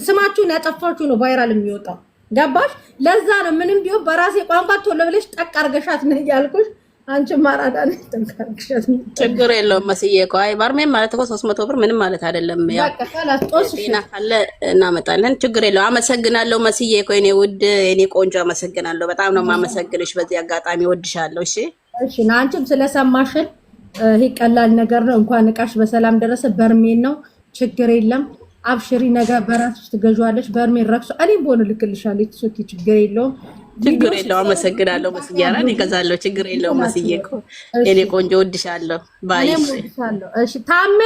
ስማችሁን ያጠፋችሁ ነው ቫይራል የሚወጣው። ገባሽ? ለዛ ነው ምንም ቢሆን በራሴ ቋንቋ ቶሎ ብለሽ ጠቅ አርገሻት ነው ያልኩሽ። አንቺ ማራዳ ነሽ ተንካርክሻት። ችግር የለውም መስዬ እኮ አይ በርሜን ማለት እኮ 300 ብር ምንም ማለት አይደለም። ያው ጤና ካለ እናመጣለን። ችግር የለውም። አመሰግናለሁ መስዬ እኮ የኔ ውድ የኔ ቆንጆ አመሰግናለሁ። በጣም ነው የማመሰግንሽ። በዚህ አጋጣሚ ወድሻለሁ። እሺ አንቺም ስለሰማሽን ይሄ ቀላል ነገር ነው። እንኳን እቃሽ በሰላም ደረሰ። በርሜን ነው ችግር የለም። አብሽሪ ነገር በራስሽ ትገዣለሽ። በርሜን ረክሶ እኔም ቦን ልክልሻለሁ። ትሶኪ ችግር የለውም። ችግር የለውም። አመሰግናለሁ መስዬ። ኧረ እኔ እገዛለሁ። ችግር የለውም መስዬ እኮ የኔ ቆንጆ ወድሻለሁ። ባይ። እሺ ታሜ